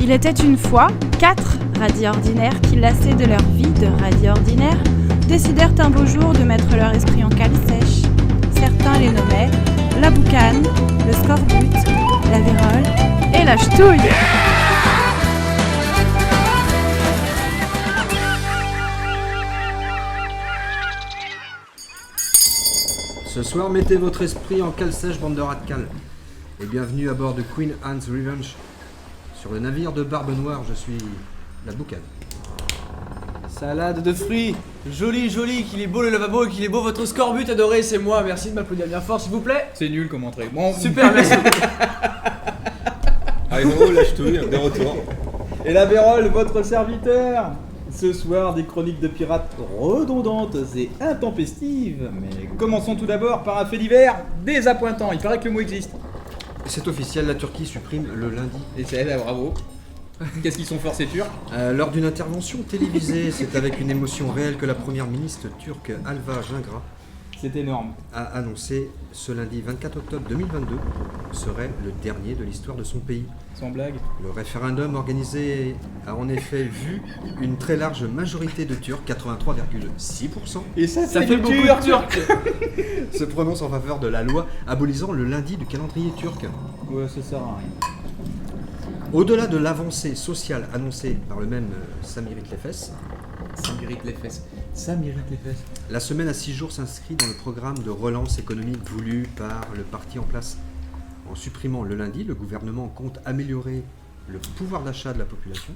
Il était une fois 4 radis ordinaires qui, lassés de leur vie de radis ordinaires, décidèrent un beau jour de mettre leur esprit en cale sèche. Certains les nommaient la boucane, le scorbut, la vérole et la ch'touille. Ce soir, mettez votre esprit en cale sèche, bande de rats de cale. Et bienvenue à bord de Queen Anne's Revenge. Sur le navire de Barbe Noire, je suis la boucane. Salade de fruits, joli, qu'il est beau le lavabo et qu'il est beau votre scorbut adoré, c'est moi, merci de m'applaudir bien fort s'il vous plaît. C'est nul comme entrée. Bon, Super, merci. Allez, gros, la ch'touille, de retour. Et la vérole, votre serviteur. Ce soir, des chroniques de pirates redondantes et intempestives. Mais commençons tout d'abord par un fait divers désappointant. Il paraît que le mot existe. C'est officiel, la Turquie supprime le lundi. Et c'est bravo. Qu'est-ce qu'ils sont forts ces Turcs? Lors d'une intervention télévisée, c'est avec une émotion réelle que la première ministre turque Alva Jingra C'est énorme. a annoncé ce lundi 24 octobre 2022 serait le dernier de l'histoire de son pays. Sans blague. Le référendum organisé a en effet vu une très large majorité de Turcs, 83,6%, Et ça fait beaucoup de turcs. se prononce en faveur de la loi abolissant le lundi du calendrier turc. Ouais, ça sert à rien. Au-delà de l'avancée sociale annoncée par le même Samirit Lefes, Ça mérite les fesses. Ça mérite les fesses. la semaine à 6 jours s'inscrit dans le programme de relance économique voulu par le parti en place. En supprimant le lundi, le gouvernement compte améliorer le pouvoir d'achat de la population,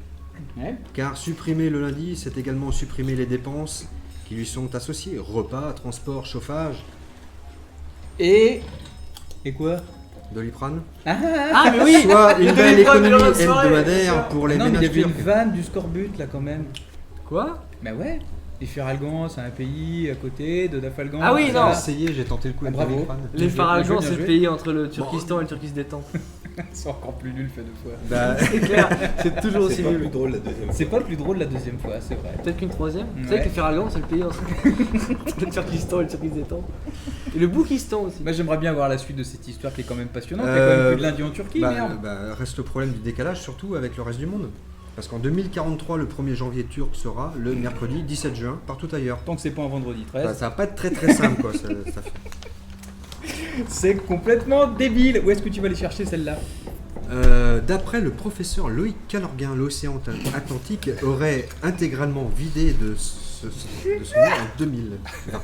Ouais. car supprimer le lundi, c'est également supprimer les dépenses qui lui sont associées, repas, transport, chauffage, Et quoi? Doliprane, Ah mais oui. soit une belle Doliprane de économie la soirée, hebdomadaire pour les Non, mais il y ménages avait une turcs. vanne du scorbut là quand même. Quoi? Bah ouais. Les Feralgans, c'est un pays à côté de Dafalgan. Ah oui, J'ai non. essayé, j'ai tenté le coup avec Bravo. Doliprane. Les Bien Faralgans, joué, c'est le bien pays entre le Turkistan et le Turkistan. C'est encore plus nul fait deux fois. Bah, C'est clair, c'est toujours C'est aussi pas nul. plus drôle la deuxième C'est fois. pas le plus drôle la deuxième fois, c'est vrai. Peut-être qu'une troisième. Ouais. Vous savez que les Faralgans, c'est le pays entre le Turkistan et le Turkistan. Et le Boukistan aussi. Moi j'aimerais bien voir la suite de cette histoire qui est quand même passionnante. Il y a quand même plus de lundi en Turquie, merde. Reste le problème du décalage, surtout avec le reste du monde. Parce qu'en 2043, le 1er janvier turc sera le mercredi 17 juin, partout ailleurs. Tant que c'est pas un vendredi 13. Ça va pas être très très simple quoi. Ça fait. C'est complètement débile. Où est-ce que tu vas aller chercher celle-là? D'après le professeur Loïc Calorguin, l'océan Atlantique aurait intégralement vidé de son eau en 2020.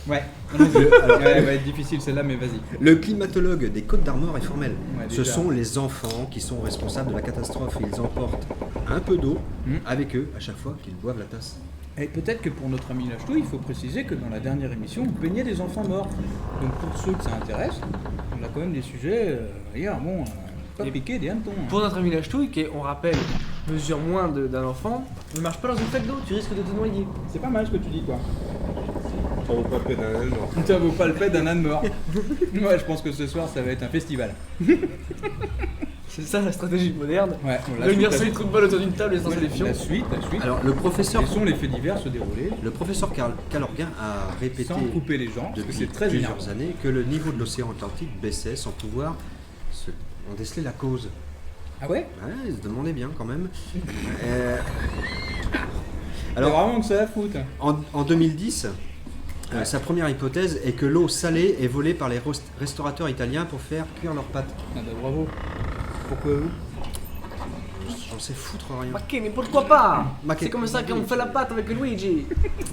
Ouais. Ouais, va être difficile celle-là, mais vas-y. Le climatologue des Côtes d'Armor est formel. Ouais, Ce déjà. sont les enfants qui sont responsables de la catastrophe. Ils emportent un peu d'eau Mhm. avec eux à chaque fois qu'ils boivent la tasse. Et peut-être que pour notre ami Lachtou, il faut préciser que dans la dernière émission, vous peignez des enfants morts. Donc pour ceux que ça intéresse, on a quand même des sujets, pas piqués, des hannetons. Pour notre ami Lachetouille, qui, on rappelle, mesure moins d'un enfant, ne marche pas dans une flaque d'eau, tu risques de te noyer. C'est pas mal ce que tu dis, quoi. Ça vaut pas la peine d'un mort. Ça vaut pas le fait d'un âne mort. Ouais, je pense que ce soir, ça va être un festival. C'est ça la stratégie moderne. Ouais, on Réunir 5 trous de balle autour d'une table et lancer les fions. La suite. Alors le professeur, Laissons les faits divers se dérouler Calorguin a répété sans couper les gens, parce que depuis c'est très énervant. plusieurs années que le niveau de l'océan Atlantique baissait sans pouvoir en déceler la cause. Ah ouais? Ouais, ils se demandaient bien quand même. Alors Alors vraiment que ça la fout. en 2010, sa première hypothèse est que l'eau salée est volée par les restaurateurs italiens pour faire cuire leurs pâtes. Ah bah bravo. Pourquoi vous? J'en sais foutre rien. Ok, mais pourquoi pas? Maquet. C'est comme ça qu'on fait la pâte avec Luigi.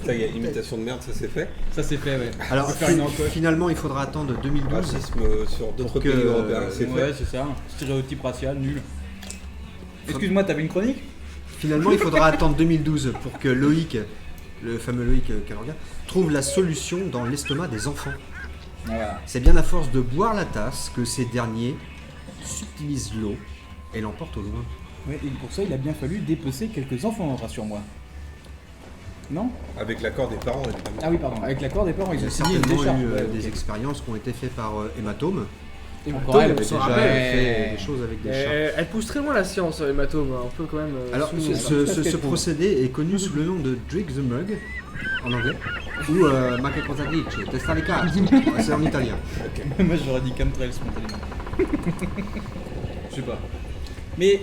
Ça y est, imitation de merde, ça c'est fait. Ça c'est fait, ouais. Alors On va faire une enquête. finalement, il faudra attendre 2012. Racisme sur d'autres Donc, pays européens, c'est Ouais, fait. c'est ça. Stéréotype racial, nul. Excuse-moi, t'avais une chronique? Finalement, il faudra attendre 2012 pour que Loïc, le fameux Loïc Calorguin, trouve la solution dans l'estomac des enfants. Voilà. C'est bien à force de boire la tasse que ces derniers subtilisent l'eau et l'emportent au loin. Ouais, et pour ça, il a bien fallu dépecer quelques enfants, rassure-moi. Non? Avec l'accord des parents, évidemment. Ah oui, pardon. Avec l'accord des parents, Il ils y a ont signé une certainement décharge. eu Ouais, des ok. expériences qui ont été faites par Hématome. Et Encore Tom, elle, on Qui se avait déjà rappelle. fait des choses avec des chats. Elle pousse très loin la science, hématome. On peut quand même. Alors, souligner. ce procédé est connu sous le nom de Drink the Mug, en anglais. Ou Ma che cosa dici? Testa le carte. C'est en italien. Moi j'aurais dit chemtrail spontanément. Je sais pas. Mais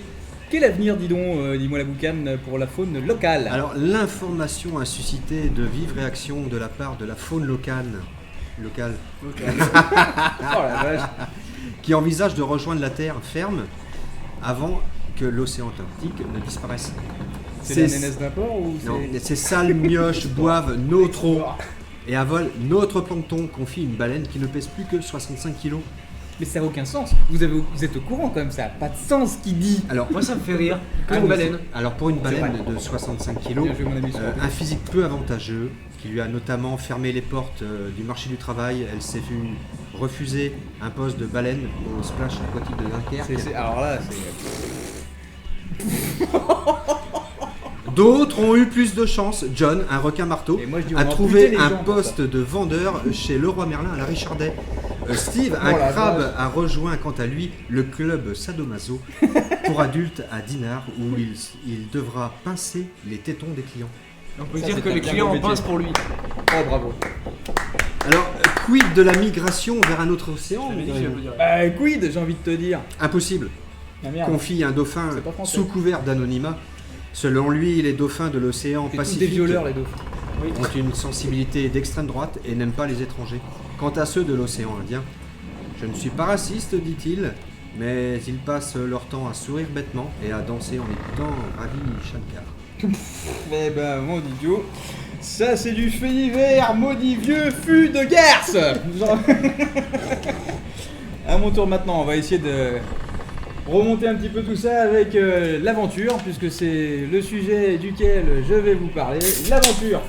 quel avenir, dis donc, dis-moi la boucane, pour la faune locale? Alors, l'information a suscité de vives réactions de la part de la faune locale, Oh la vache. qui envisage de rejoindre la terre ferme avant que l'océan Atlantique ne disparaisse. C'est la nénesse d'import ou c'est... Non, ces sales mioches boivent notre eau et avalent notre plancton, confie une baleine qui ne pèse plus que 65 kg. Mais ça n'a aucun sens. Vous êtes au courant quand même, ça n'a pas de sens ce qu'il dit. Alors, Moi ça me fait rire. Ah, Comme une oui, baleine. alors pour une baleine vrai. de 65 kg, Bien joué, mon ami, sur le un physique peu avantageux, qui lui a notamment fermé les portes du marché du travail, elle s'est vu refuser un poste de baleine au splash aquatique de Dunkerque. Alors là, c'est... D'autres ont eu plus de chance. John, un requin marteau, Et moi, je dis, on a va trouvé amputer les un gens pour poste de vendeur chez Leroy Merlin à la Richardet. Steve, un Oh la crabe, vache. a rejoint quant à lui le club Sadomaso pour adultes à Dinard où il devra pincer les tétons des clients. On peut Ça, dire c'est que un les bien clients bon en métier. pincent pour lui. Oh bravo. Alors, quid de la migration vers un autre océan J'avais dit que je le dirais. Bah quid, j'ai envie de te dire. Impossible. Ah merde. Confie un dauphin C'est pas français. sous couvert d'anonymat. Selon lui, les dauphins de l'océan C'est tous des Pacifique violeurs les dauphins. ont une sensibilité d'extrême droite et n'aiment pas les étrangers. Quant à ceux de l'océan Indien, je ne suis pas raciste, dit-il, mais ils passent leur temps à sourire bêtement et à danser en écoutant Ravi Shankar. Eh ben mon idiot, ça c'est du fait divers, maudit vieux fût de garce. Genre- À mon tour maintenant, on va essayer de remonter un petit peu tout ça avec l'aventure, puisque c'est le sujet duquel je vais vous parler. L'aventure.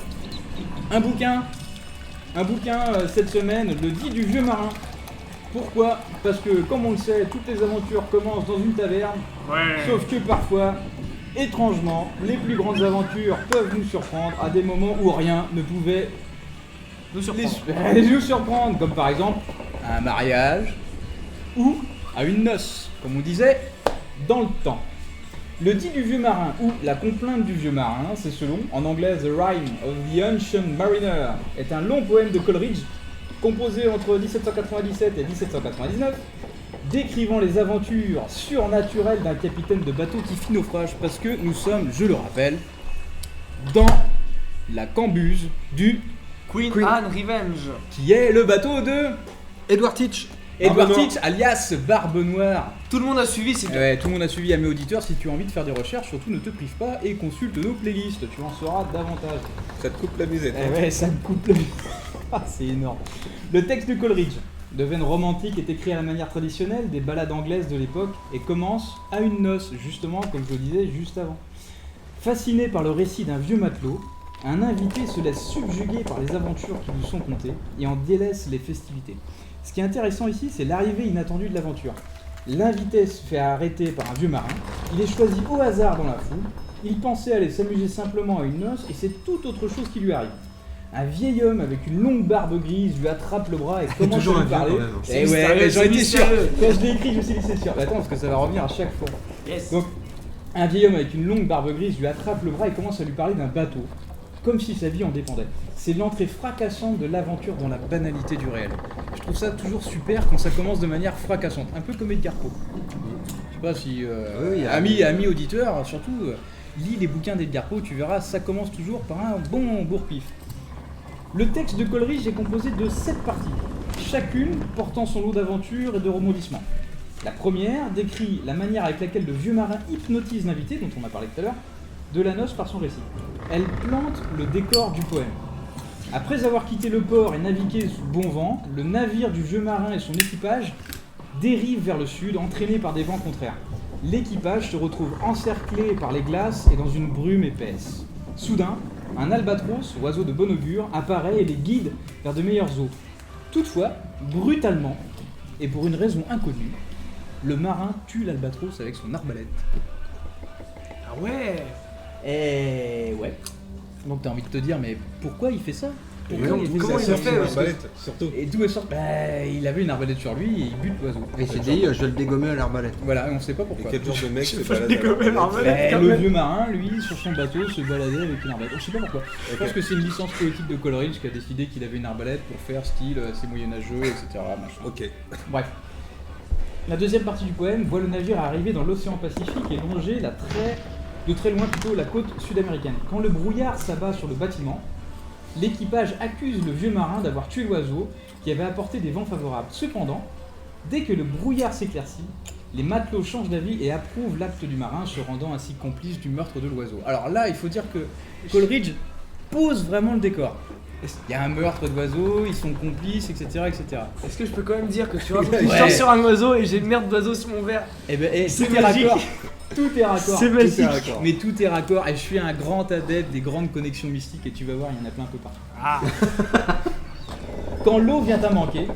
Un bouquin cette semaine, le dit du vieux marin. Pourquoi? Parce que comme on le sait, toutes les aventures commencent dans une taverne, sauf que parfois, étrangement, les plus grandes aventures peuvent nous surprendre à des moments où rien ne pouvait Nous nous surprendre, comme par exemple à un mariage ou à une noce, comme on disait dans le temps. Le dit du vieux marin ou la complainte du vieux marin, c'est selon, en anglais The Rime of the Ancient Mariner, est un long poème de Coleridge composé entre 1797 et 1799, décrivant les aventures surnaturelles d'un capitaine de bateau qui fit naufrage, parce que nous sommes, je le rappelle, dans la cambuse du Queen Queen. Anne Revenge. qui est le bateau de Edward Teach. Edward Barbe Teach, alias Barbe Noire. Tout le monde a suivi, c'est Ouais, tout le monde a suivi, amis auditeurs. Si tu as envie de faire des recherches, surtout ne te prive pas et consulte nos playlists, tu en sauras davantage. Ça te coupe la musette. Eh ouais, ça me coupe le... Ah, c'est énorme. Le texte de Coleridge, de veine romantique, est écrit à la manière traditionnelle des ballades anglaises de l'époque et commence à une noce, justement, comme je le disais juste avant. Fasciné par le récit d'un vieux matelot, un invité se laisse subjuguer par les aventures qui lui sont contées et en délaisse les festivités. Ce qui est intéressant ici, c'est l'arrivée inattendue de l'aventure. L'invité se fait arrêter par un vieux marin, il est choisi au hasard dans la foule, il pensait aller s'amuser simplement à une noce et c'est tout autre chose qui lui arrive. Un vieil homme avec une longue barbe grise lui attrape le bras et commence Toujours à un lui vieux, parler. quand même. C'est Eh ouais, mystérieux, j'en c'est étais sûr. mystérieux. Quand je l'ai écrit, je me suis dit c'est sûr. Mais attends, parce que ça va revenir à chaque fois. Yes. Donc, un vieil homme avec une longue barbe grise lui attrape le bras et commence à lui parler d'un bateau, comme si sa vie en dépendait. C'est l'entrée fracassante de l'aventure dans la banalité du réel. Je trouve ça toujours super quand ça commence de manière fracassante, un peu comme Edgar Poe. Je sais pas si Oui, amis auditeurs, surtout lis les bouquins d'Edgar Poe, tu verras, ça commence toujours par un bon bourre-pif. Le texte de Coleridge est composé de 7 parties, chacune portant son lot d'aventures et de rebondissements. La première décrit la manière avec laquelle le vieux marin hypnotise l'invité, dont on a parlé tout à l'heure, de la noce par son récit. Elle plante le décor du poème. Après avoir quitté le port et navigué sous bon vent, le navire du vieux marin et son équipage dérivent vers le sud, entraînés par des vents contraires. L'équipage se retrouve encerclé par les glaces et dans une brume épaisse. Soudain, un albatros, oiseau de bon augure, apparaît et les guide vers de meilleures eaux. Toutefois, brutalement, et pour une raison inconnue, le marin tue l'albatros avec son arbalète. Ah ouais. Et ouais. Donc t'as envie de te dire, mais pourquoi il fait ça? Comment il ça le sort fait sur parce que- Arbalète, surtout. Et d'où elle sort il avait une arbalète sur lui et il bute l'oiseau. Et il s'est dit, je vais le dégommer à l'arbalète. Voilà, et on sait pas Et pourquoi. quel genre de mec se Je vais balade dégommer à l'arbalète. Le vieux marin, lui, sur son bateau, se baladait avec une arbalète. Je sais pas pourquoi. Je pense que c'est une licence poétique de Coleridge qui a décidé qu'il avait une arbalète pour faire style assez moyenâgeux, etc. Machin. Ok. Bref. La deuxième partie du poème voit le navire arriver dans l'océan Pacifique et longer de très loin plutôt la côte sud-américaine. Quand le brouillard s'abat sur le bâtiment, l'équipage accuse le vieux marin d'avoir tué l'oiseau qui avait apporté des vents favorables. Cependant, dès que le brouillard s'éclaircit, les matelots changent d'avis et approuvent l'acte du marin, se rendant ainsi complice du meurtre de l'oiseau. Alors là, il faut dire que Coleridge pose vraiment le décor. Il y a un meurtre d'oiseau, ils sont complices, etc. etc. Est-ce que je peux quand même dire que tu racontes une Ouais. histoire sur un oiseau et j'ai une merde d'oiseau sur mon verre? Et ben, C'est tout est magique. raccord. Tout est raccord. C'est magique. raccord. Mais tout est raccord et je suis un grand adepte des grandes connexions mystiques et tu vas voir, il y en a plein un peu partout. Ah. Quand l'eau vient à manquer,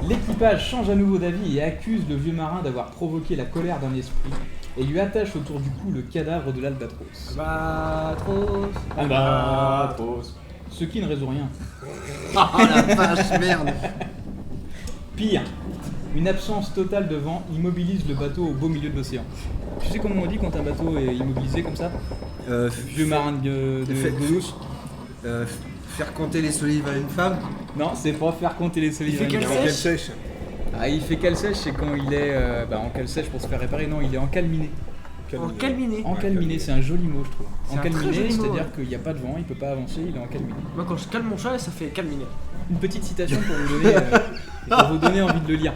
l'équipage change à nouveau d'avis et accuse le vieux marin d'avoir provoqué la colère d'un esprit et lui attache autour du cou le cadavre de l'albatros. Albatros. Ce qui ne résout rien. Oh la vache, merde. Pire, une absence totale de vent immobilise le bateau au beau milieu de l'océan. Tu sais comment on dit quand un bateau est immobilisé comme ça? Vieux marin de d'eau douce. Faire compter les solives à une femme. Non, c'est pas faire compter les solides. fait quelle Quelle sèche sèche. Ah, il fait cale sèche, c'est quand il est en cale sèche pour se faire réparer. Non, il est encalminé. En calminé. Encalminé, c'est un joli mot, je trouve. C'est un très Encalminé, joli mot, c'est-à-dire ouais. qu'il n'y a pas de vent, il peut pas avancer, il est encalminé. Moi quand je calme mon chat, ça fait calminer. Une petite citation pour vous donner envie de le lire.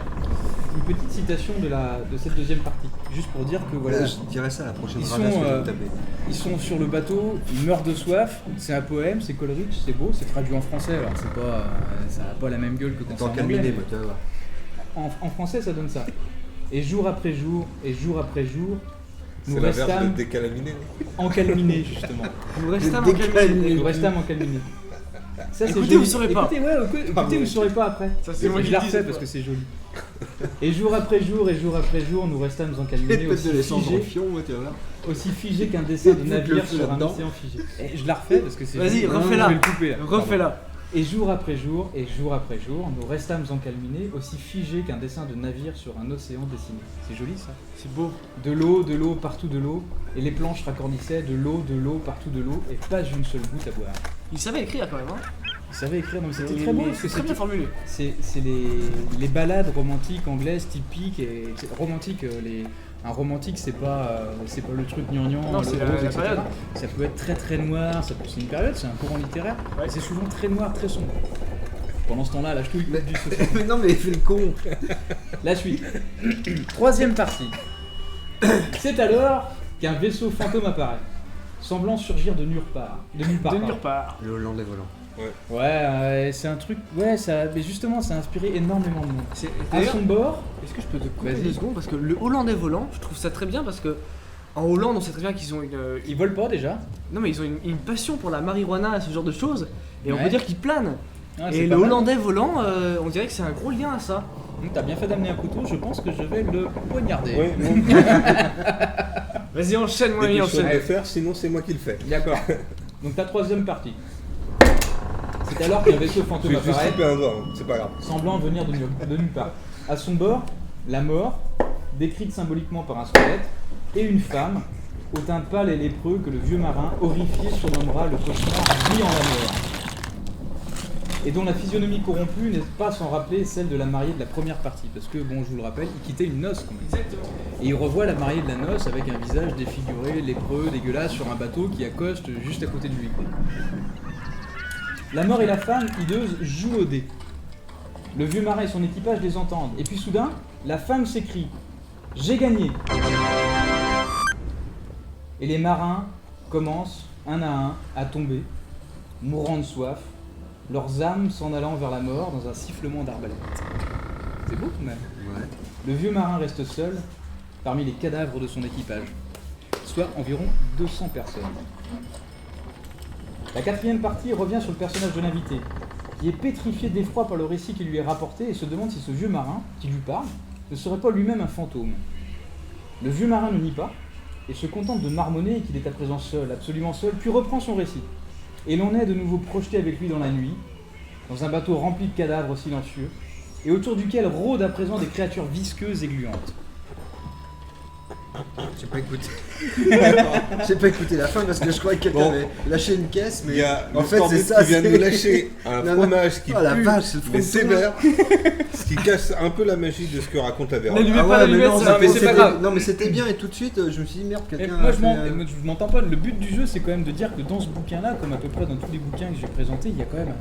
Une petite citation de cette deuxième partie, juste pour dire que voilà, Je dirais ça à la prochaine Ils radasse sont, que je vais me taper. ils sont sur le bateau, ils meurent de soif, c'est un poème, c'est Coleridge, c'est beau, c'est traduit en français, alors c'est pas, ça n'a pas la même gueule que quand c'est T'es en encalminé, anglais. moi, tu vas voir. En français, ça donne ça. Et jour après jour, et jour après jour, nous C'est l'inverse de restâmes décalaminé. encalminés, justement. Nous restâmes en calminé. Nous restâmes encalminés. Ça, c'est Écoutez, joli. vous saurez pas. Écoutez, écoutez, vous saurez pas après. Ça, c'est moi Je qui la le dis, refais c'est parce pas. que c'est joli. Et jour après jour, et jour après jour, nous restâmes encalminés, aussi figés, fion, moi, tu vas voir. aussi figés qu'un dessin de Foutre le navire feu sur un là-dedans. océan figé. Et je la refais parce que c'est Vas-y, joli. refais-la. Je vais le couper, là. Refais-la. Et jour après jour, et jour après jour, nous restâmes encalminés, aussi figés qu'un dessin de navire sur un océan dessiné. C'est joli ça. C'est beau. De l'eau, partout de l'eau, et les planches raccornissaient de l'eau, partout de l'eau, et pas une seule goutte à boire. Il savait écrire quand même. Hein. Il savait écrire, donc c'était Mais- très beau. mais Parce que C'est très bien formulé. c'est les ballades romantiques anglaises typiques, et romantiques, un romantique c'est pas le truc gnangnan, Non, le c'est la rose, etc. période. Ça peut être très très noir, c'est une période, c'est un courant littéraire, Ouais. et c'est souvent très noir, très sombre. Pendant ce temps-là, la ch'touille coupe du souffle. Mais non, mais fais le con. La suite. Troisième partie. C'est alors qu'un vaisseau fantôme apparaît, semblant surgir de nulle part. De nulle part. De pardon. nulle part. Le Hollandais volant. Ouais, c'est un truc. Ouais, mais justement, ça a inspiré énormément de monde. À D'ailleurs, son bord, est-ce que je peux te couper Vas-y. 2 secondes? Parce que le Hollandais volant, je trouve ça très bien parce que en Hollande, on sait très bien qu'ils ont une. ils volent pas déjà. Non, mais ils ont une passion pour la marijuana et ce genre de choses. Et on Ouais. peut dire qu'ils planent. Ah, c'est Et pas le mal. Hollandais volant, on dirait que c'est un gros lien à ça. T'as bien fait d'amener un couteau, je pense que je vais le poignarder. Oui, bon, Vas-y, enchaîne, moi, dépêche-toi enchaîne. de le faire, sinon c'est moi qui le fais. D'accord. Donc ta troisième partie. C'est alors qu'un vaisseau Je fantôme vais juste apparaît, couper un doigt, hein, c'est pas grave. semblant venir de nulle part. À son bord, la mort, décrite symboliquement par un squelette, et une femme, au teint pâle et lépreux que le vieux marin, horrifié, surnommera le cauchemar vit en la mort. Et dont la physionomie corrompue n'est pas sans rappeler celle de la mariée de la première partie, parce que, bon, je vous le rappelle, il quittait une noce quand même. Exactement. Et il revoit la mariée de la noce avec un visage défiguré, lépreux, dégueulasse, sur un bateau qui accoste juste à côté de lui. La mort et la femme, hideuses, jouent au dé. Le vieux marin et son équipage les entendent. Et puis soudain, la femme s'écrie « J'ai gagné !» Et les marins commencent, un à un, à tomber, mourant de soif, leurs âmes s'en allant vers la mort dans un sifflement d'arbalète. C'est beau quand même. Ouais. Le vieux marin reste seul parmi les cadavres de son équipage, soit environ 200 personnes. La quatrième partie revient sur le personnage de l'invité, qui est pétrifié d'effroi par le récit qui lui est rapporté et se demande si ce vieux marin, qui lui parle, ne serait pas lui-même un fantôme. Le vieux marin ne nie pas, et se contente de marmonner qu'il est à présent seul, absolument seul, puis reprend son récit. Et l'on est de nouveau projeté avec lui dans la nuit, dans un bateau rempli de cadavres silencieux, et autour duquel rôdent à présent des créatures visqueuses et gluantes. J'ai pas écouté. J'ai pas écouté la fin parce que je croyais que quelqu'un Bon. avait lâché une caisse, mais Il y a en le fait c'est Scorbut ça. qui vient de c'est- nous lâcher un Non, fromage qui Oh la pue, vache, c'est le mais fronton. sévère, ce qui casse un peu la magie de ce que raconte la Vérole. N'allumez Ah pas ouais, mais l'allumette, non, ça, mais c'est c'était- pas grave. Non mais c'était bien et tout de suite je me suis dit merde Et quelqu'un. moi a je fait, m'en tamponne. Le but du jeu c'est quand même de dire que dans ce bouquin-là, comme à peu près dans tous les bouquins que j'ai présentés, il y a quand même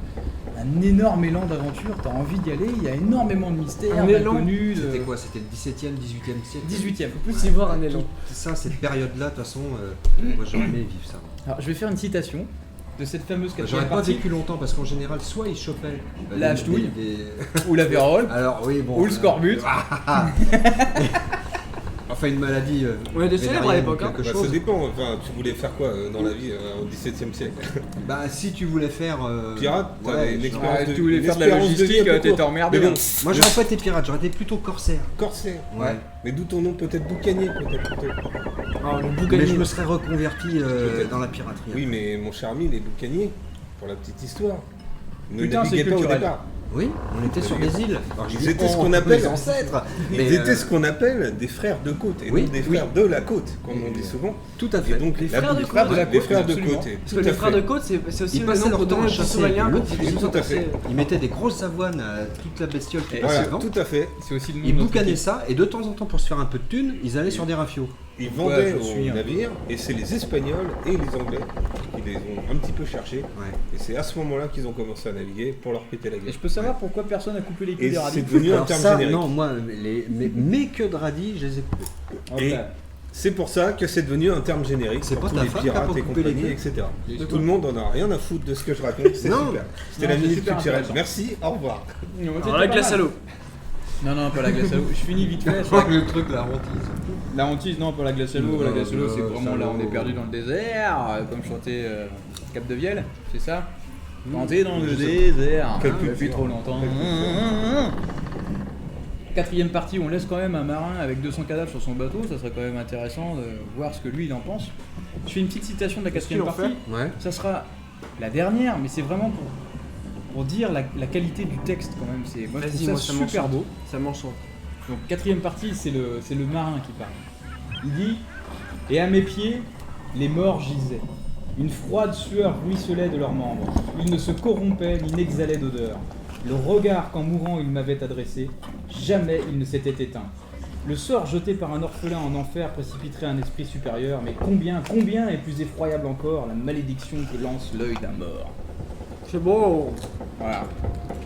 un énorme élan d'aventure. T'as envie d'y aller. Il y a énormément de mystères, Un élan. d'inconnus. C'était quoi? C'était le 17e, 18e siècle 18e. On peut s'y voir un élan. Ça, cette période-là, de toute façon, moi j'aurais aimé vivre ça. Alors je vais faire une citation de cette fameuse J'aurais quatrième pas partie, vécu longtemps parce qu'en général, soit ils chopaient La des- ch'touille. des- ou la vérole, Alors oui, bon. ou le scorbut. Enfin, une maladie. On était célèbres à vénérienne l'époque, ou hein. quelque Bah, ça chose. dépend, enfin, tu voulais faire quoi dans la vie au XVIIe siècle? Bah, si tu voulais faire. Pirate, t'avais une genre- expérience tu de voulais une faire de la espérance vie logistique, un peu t'étais courte. emmerdé. Mais bon, Moi, j'aurais pas été pirate, j'aurais été plutôt corsaire. corsaire. Ouais. Mais d'où ton nom, peut-être boucanier, peut-être. Ah, le Mais boucanier. je me serais reconverti Peut-être. dans la piraterie. Oui, mais mon cher ami, les boucaniers, pour la petite histoire, ne Putain, naviguaient c'est pas au culturel. départ. Oui, on était sur des îles. Alors, Ils étaient ce qu'on les appelle- ancêtres. Ils Mais, étaient ce qu'on appelle des frères de côte, et oui, non des oui. frères de la côte, comme on dit souvent. Tout à Et fait. donc Les la frères de boucle- côte. les Côte, frères de absolument. côte. Parce tout que à les frères fait. de côte, c'est aussi Ils le passaient nom leur qu'on temps donne à aux chasser Somaliens le quand ils loup. sont Tout à fait. passés. Ils mettaient des grosses avoines à toute la bestiole qui Et passait Voilà, devant. tout à fait. C'est aussi le nom Ils de notre boucanaient équipe. ça et de temps en temps pour se faire un peu de thunes, ils allaient sur des rafios. Ils Ouais, vendaient je suis aux un- navires, et c'est les Espagnols et les Anglais qui les ont un petit peu cherchés. Ouais. Et c'est à ce moment-là qu'ils ont commencé à naviguer pour leur péter la Et gueule. je peux savoir pourquoi personne n'a coupé les Et queues des radis. c'est devenu un Alors terme ça, générique. non, moi, mes queues de radis, je les ai coupées. Et c'est pour ça que c'est devenu un terme générique C'est pour pas tous ta les femme qui a pirates pas et coupé les compagnie, queues etc. Et Tout le monde en a rien à foutre de ce que je raconte, c'est Non. super. C'était Non, la c'est minute super culturelle. intéressant. Merci, au revoir. Alors la glace à l'eau. Non, non, pas la glace à l'eau. Je finis vite fait. Le truc, la hantise. La hantise, non, pas la glace à l'eau. La glace à l'eau, c'est Non, vraiment ça, là, on est non. perdu dans le désert, comme chantait Cap de Vielle, c'est ça Planté dans le Je sais désert, Quelle depuis culture. trop longtemps. Quelle culture. Quatrième partie, on laisse quand même un marin avec 200 cadavres sur son bateau, ça serait quand même intéressant de voir ce que lui il en pense. Je fais une petite citation de la quatrième qu'il en partie. Ouais. Ça sera la dernière, mais c'est vraiment pour dire la qualité du texte quand même. Moi je Vas-y, trouve moi, ça ça super m'enchante. beau. Ça m'enchante. Donc quatrième partie, c'est le marin qui parle. Il dit « Et à mes pieds, les morts gisaient. Une froide sueur ruisselait de leurs membres. Ils ne se corrompaient ni n'exhalaient d'odeur. Le regard qu'en mourant ils m'avaient adressé, jamais il ne s'était éteint. Le sort jeté par un orphelin en enfer précipiterait un esprit supérieur, mais combien est plus effroyable encore la malédiction que lance l'œil d'un mort. » C'est beau. Voilà.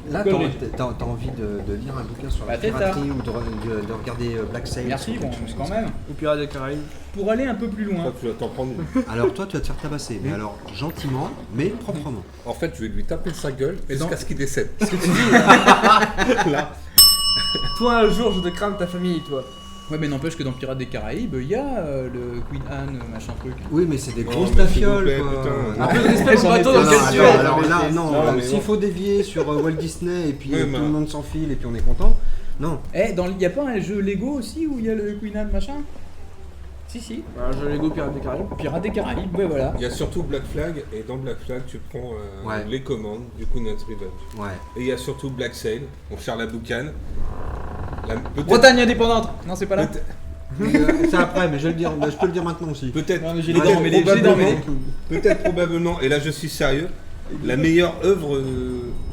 Là, Connerie. t'as envie de lire un bouquin sur la Bah, c'est ça. piraterie ou de regarder Black Sail. Merci, ou bon, quelque chose quand comme même. Ou Pirates des Caraïbes. Pour aller un peu plus Je loin, crois que tu vas t'en prendre une. ça. Alors toi, tu vas te faire tabasser, mais alors gentiment, mais proprement. En fait, je vais lui taper sa gueule Et dans- jusqu'à ce qu'il décède. Ce que tu dis là. Toi, un jour, je te crame ta famille, toi. ouais, mais n'empêche que dans Pirates des Caraïbes, il y a le Queen Anne, machin truc. Oui, mais c'est des Oh, grosses mais s'il vous tafioles, plaît, quoi. putain. Un peu de respect au J'en bateau étais dans Non, lequel non, tu alors, es. alors là, non, Non, mais s'il bon. faut dévier sur Walt Disney et puis Oui, tout mais- le monde s'enfile et puis on est content, non. Eh, il y a pas un jeu Lego aussi où il y a le Queen Anne, machin Si. Un jeu Lego Pirates des Caraïbes. Pirates des Caraïbes, ouais, voilà. Il y a surtout Black Flag, et dans Black Flag, tu prends Ouais. les commandes du Queen's Revenge. Ouais. Et il y a surtout Black Sail, mon cher la boucane. Peut-être- Bretagne indépendante Non, c'est pas là. peut-être- C'est après, mais je peux le dire maintenant aussi. Peut-être Non, mais j'ai les peut-être dents mêlées, j'ai les dents mêlées. peut-être probablement, et là je suis sérieux, la meilleure œuvre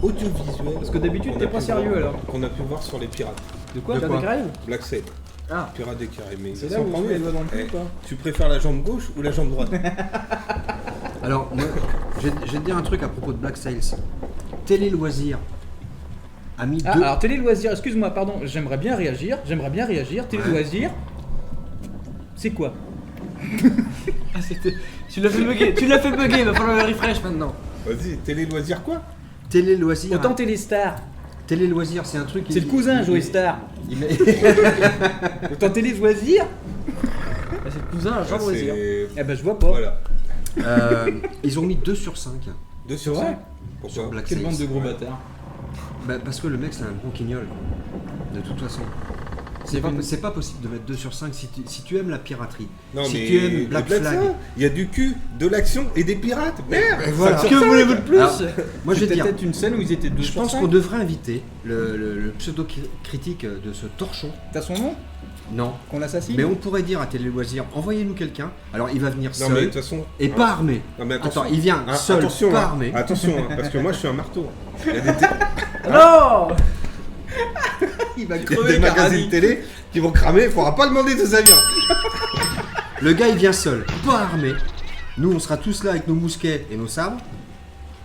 audiovisuelle. Parce que d'habitude, qu'on t'es a pas pu sérieux, voir- alors. Qu'on a pu voir sur les pirates. De quoi De Pirates quoi des Caraïbes Black Sail, Ah. pirates des Caraïbes. Mais C'est sans là où on prendre- met les doigts dans le cul, Eh, quoi. Tu préfères la jambe gauche ou la jambe droite? Alors, moi, je vais te dire un truc à propos de Black Sails. Télé Loisirs a mis Ah, deux. alors Télé Loisirs, excuse-moi, pardon, j'aimerais bien réagir. Télé Ouais. Loisirs, c'est quoi Ah, c'était. Tu l'as fait bugger, il va falloir le refresh maintenant. Vas-y, télé loisirs quoi? Télé Loisirs. Autant Téléstar, Télé Loisirs, c'est un truc. c'est le cousin Joey Star. Il met- Autant Télé Loisirs, Bah, c'est le cousin à Jean Ah, Loisir. c'est- eh ben je vois pas. Voilà. Ils ont mis 2 sur 5 2 sur C'est vrai 5. Pourquoi? sur Black Quelle Sails. bande de gros Ouais. bâtards. Bah, parce que le mec, c'est un bon quignol, quoi. De toute façon. C'est pas possible de mettre 2 sur 5 si tu aimes la piraterie. Non, si mais tu aimes Black au-delà de Flag. ça, il y a du cul, de l'action et des pirates. Merde. Et voilà. Ça Que sort ça. voulez-vous de plus? Alors, moi je vais te dire, peut-être une scène où ils étaient 2 je sur pense 5. qu'on devrait inviter le pseudo-critique de ce torchon. T'as son nom? Non. Qu'on l'assassine? Mais on pourrait dire à Télé Loisirs, envoyez-nous quelqu'un. Alors il va venir Non, mais de seul toute façon. et pas armé. Non, mais attention. Attends, il vient Hein, seul, attention, pas hein. armé. Attention, hein, parce que moi je suis un marteau. Il y a des, Non. Il va il y a des magazines télé qui vont cramer, il faudra pas demander d'où ça vient. Le gars il vient seul, pas armé. Nous on sera tous là avec nos mousquets et nos sabres.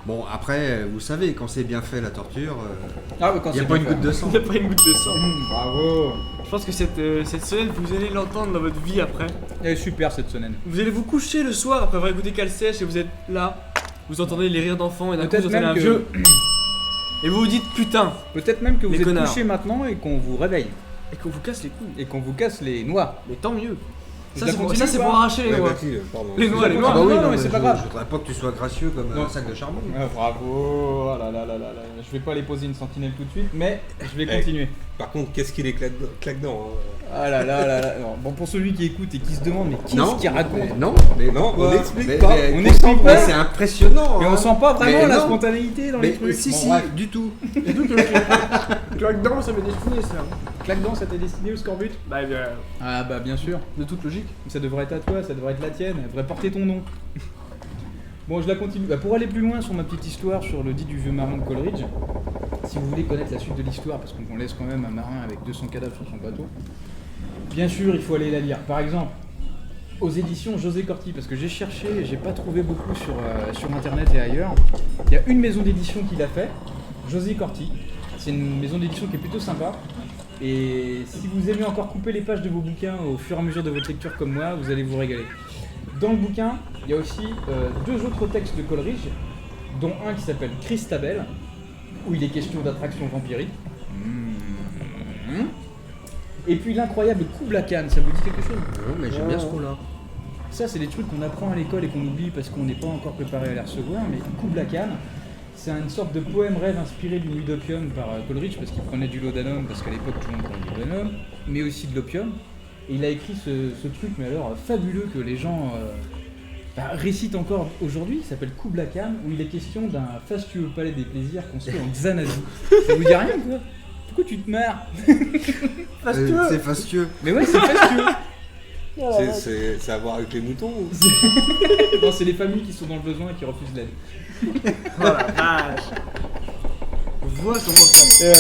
Bon après, vous savez, quand c'est bien fait la torture, Ah, ouais, quand il n'y a c'est pas bien une fait. goutte de sang. Il n'y a pas une goutte de sang. Bravo. Je pense que cette semaine, vous allez l'entendre dans votre vie après. Elle est super cette semaine. Vous allez vous coucher le soir après avoir écouté Calsèche et vous êtes là. Vous entendez les rires d'enfants et d'un coup Peut-être vous entendez même un que- vieux. Et vous vous dites putain. Peut-être même que vous Les êtes connards. couché maintenant et qu'on vous réveille. Et qu'on vous casse les couilles. Et qu'on vous casse les noix. Mais tant mieux. Je Ça la c'est pour, continue ça, c'est ou pour pas arracher les Ouais, noix. vas-y, pardon. Les noix, les Ah noix. bah oui, non, mais c'est pas grave. Je voudrais pas que tu sois gracieux comme Non. un sac de charbon. Ah, bravo. Ah là là là là là. Je vais pas aller poser une sentinelle tout de suite, mais je vais Eh. continuer. Par contre, qu'est-ce qu'il est claque-dent Ah là là là là. Non, bon, pour celui qui écoute et qui se demande, mais qu'est-ce Non, qu'il raconte? Non, mais Non, pourquoi on n'explique Mais- pas. mais- On n'explique mais pas. c'est impressionnant. Mais hein. on sent pas vraiment Mais la non. spontanéité dans les Mais trucs. si, Bon, si, bref. du tout. Claque-dents, ça m'est destiné ça. Claque-dents, ça t'est destiné au scorbut? Bah, bien, Ah bah bien sûr. de toute logique. Ça devrait être à toi, ça devrait être la tienne, elle devrait porter ton nom. Bon, je la continue. Bah, pour aller plus loin sur ma petite histoire sur le dit du vieux marin de Coleridge, si vous voulez connaître la suite de l'histoire, parce qu'on laisse quand même un marin avec 200 cadavres sur son bateau, bien sûr, il faut aller la lire. Par exemple, aux éditions José Corti, parce que j'ai cherché et j'ai pas trouvé beaucoup sur internet et ailleurs. Il y a une maison d'édition qui l'a fait, José Corti. C'est une maison d'édition qui est plutôt sympa. Et si vous aimez encore couper les pages de vos bouquins au fur et à mesure de votre lecture comme moi, vous allez vous régaler. Dans le bouquin, il y a aussi 2 autres textes de Coleridge, dont un qui s'appelle Christabel, où il est question d'attraction vampirique. Et puis l'incroyable Kubla Khan, ça vous dit quelque chose? Non, mais j'aime bien ce coup-là. Ça, c'est des trucs qu'on apprend à l'école et qu'on oublie parce qu'on n'est pas encore préparé à les recevoir, mais Kubla Khan, c'est une sorte de poème rêve inspiré d'une nuit d'opium par Coleridge, parce qu'il prenait du laudanum, parce qu'à l'époque tout le monde prenait du laudanum, mais aussi de l'opium. Et il a écrit ce truc, mais alors fabuleux, que les gens récitent encore aujourd'hui, il s'appelle Kubla Khan, où il est question d'un fastueux palais des plaisirs construit en Xanadu. Ça vous dit rien, quoi? Pourquoi tu te marres? C'est fastueux. Mais ouais, c'est fastueux. C'est à voir avec les moutons ou... Non, c'est les familles qui sont dans le besoin et qui refusent l'aide. Oh la vache. Vois comment ça.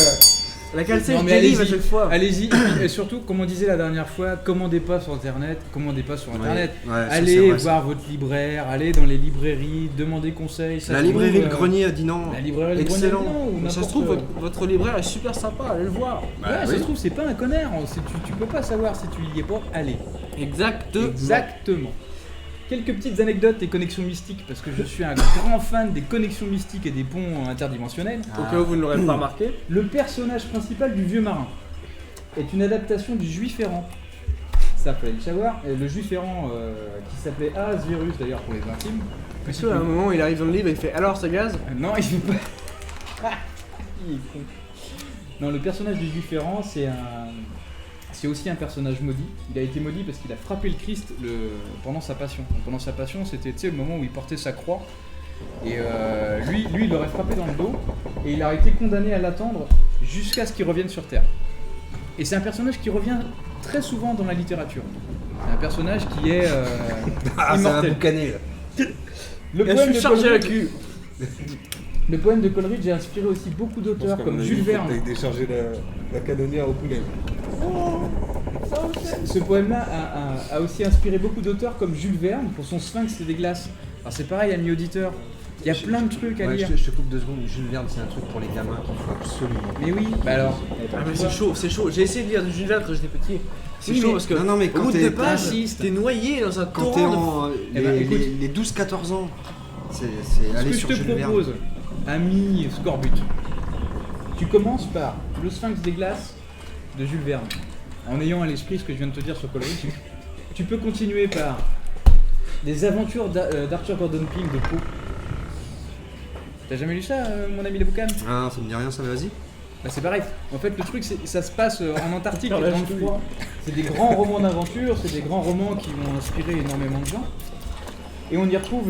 La calcèche Non, mais dérive à allez-y. chaque fois. Allez-y, et surtout, comme on disait la dernière fois, commandez pas sur internet, Ouais, ça, allez c'est vrai, voir votre libraire, allez dans les librairies, demandez conseil. ça La se librairie trouve, Le Grenier a dit non. La librairie Le Excellent. Grenier, non, ou Mais ça se n'importe- trouve, votre libraire est super sympa, allez le voir. Ouais, ça oui. se trouve, c'est pas un connard, tu peux pas savoir si tu y es pas, allez. Exactement. Quelques petites anecdotes et connexions mystiques, parce que je suis un grand fan des connexions mystiques et des ponts interdimensionnels. Au cas où vous ne l'aurez pas remarqué. Le personnage principal du vieux marin est une adaptation du Juif errant. Ça fallait le savoir. Et le Juif errant qui s'appelait Ahasverus d'ailleurs pour les intimes. Parce qu'à un moment, il arrive dans le livre et il fait alors ça gaz. Non, il fait pas. Il est con. Non, le personnage du Juif errant, c'est aussi un personnage maudit. Il a été maudit parce qu'il a frappé le Christ pendant sa passion. Donc, pendant sa passion, c'était le moment où il portait sa croix. Et lui, il l'aurait frappé dans le dos. Et il a été condamné à l'attendre jusqu'à ce qu'il revienne sur Terre. Et c'est un personnage qui revient très souvent dans la littérature. C'est un personnage qui est Ah, ça va immortel. boucaner là. Le Et je poème suis de chargé à la Coleridge- cul. Le poème de Coleridge a inspiré aussi beaucoup d'auteurs comme Jules Verne. T'as déchargé la canonnière au poulet. Ce poème-là a aussi inspiré beaucoup d'auteurs comme Jules Verne pour son Sphinx et des glaces. Alors c'est pareil, amis auditeurs, il y a plein de trucs à Ouais, lire. je te coupe 2 secondes. Jules Verne, c'est un truc pour les gamins qu'il faut absolument. Mais oui, bah alors. Ah mais c'est chaud, c'est chaud. J'ai essayé de lire du Jules Verne quand j'étais petit. C'est Oui, chaud mais- parce que Non, mais au quand bout de t'es- 2 pages, t'insistes. t'es noyé dans un Quand t'es torrent en Eh ben, écoute. les 12-14 ans, c'est Ce aller que je sur te Jules Verne. propose, ami Scorbut, tu commences par le Sphinx des glaces de Jules Verne, en ayant à l'esprit ce que je viens de te dire sur Coleridge. Tu peux continuer par les aventures d'Arthur Gordon Pym de Poe. T'as jamais lu ça, mon ami Leboucan? Ah, ça me dit rien, ça va, vas-y. Bah c'est pareil. En fait, le truc, ça se passe en Antarctique, dans le froid. C'est des grands romans d'aventure, c'est des grands romans qui vont inspirer énormément de gens. Et on y retrouve.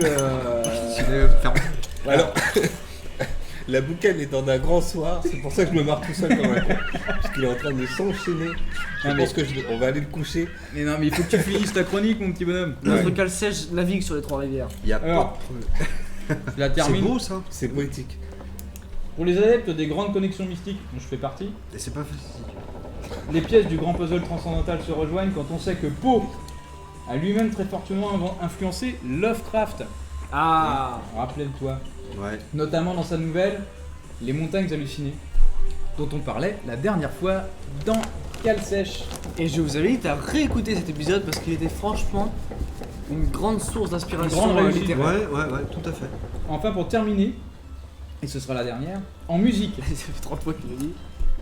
Alors, la boucane est dans un grand soir, c'est pour ça que je me marre tout seul comme un con. Parce qu'il est en train de s'enchaîner. Je Non, pense on va aller le coucher. Mais non, mais il faut que tu finisses ta chronique, mon petit bonhomme. Notre cale sèche navigue sur les trois rivières. Il y a Alors, pas. Je la C'est termine. beau ça. C'est poétique. Pour les adeptes des grandes connexions mystiques, dont je fais partie, Et c'est pas facile. les pièces du grand puzzle transcendantal se rejoignent quand on sait que Poe a lui-même très fortement influencé Lovecraft. Ah. Rappelle-toi. Ouais. Notamment dans sa nouvelle Les montagnes hallucinées, dont on parlait la dernière fois dans Cale Sèche. Et je vous invite à réécouter cet épisode parce qu'il était franchement une grande source d'inspiration Une grande réussite. littéraire. Ouais, tout à fait. Enfin, pour terminer, et ce sera la dernière, en musique, Ça fait 30 fois qu'il l'a dit.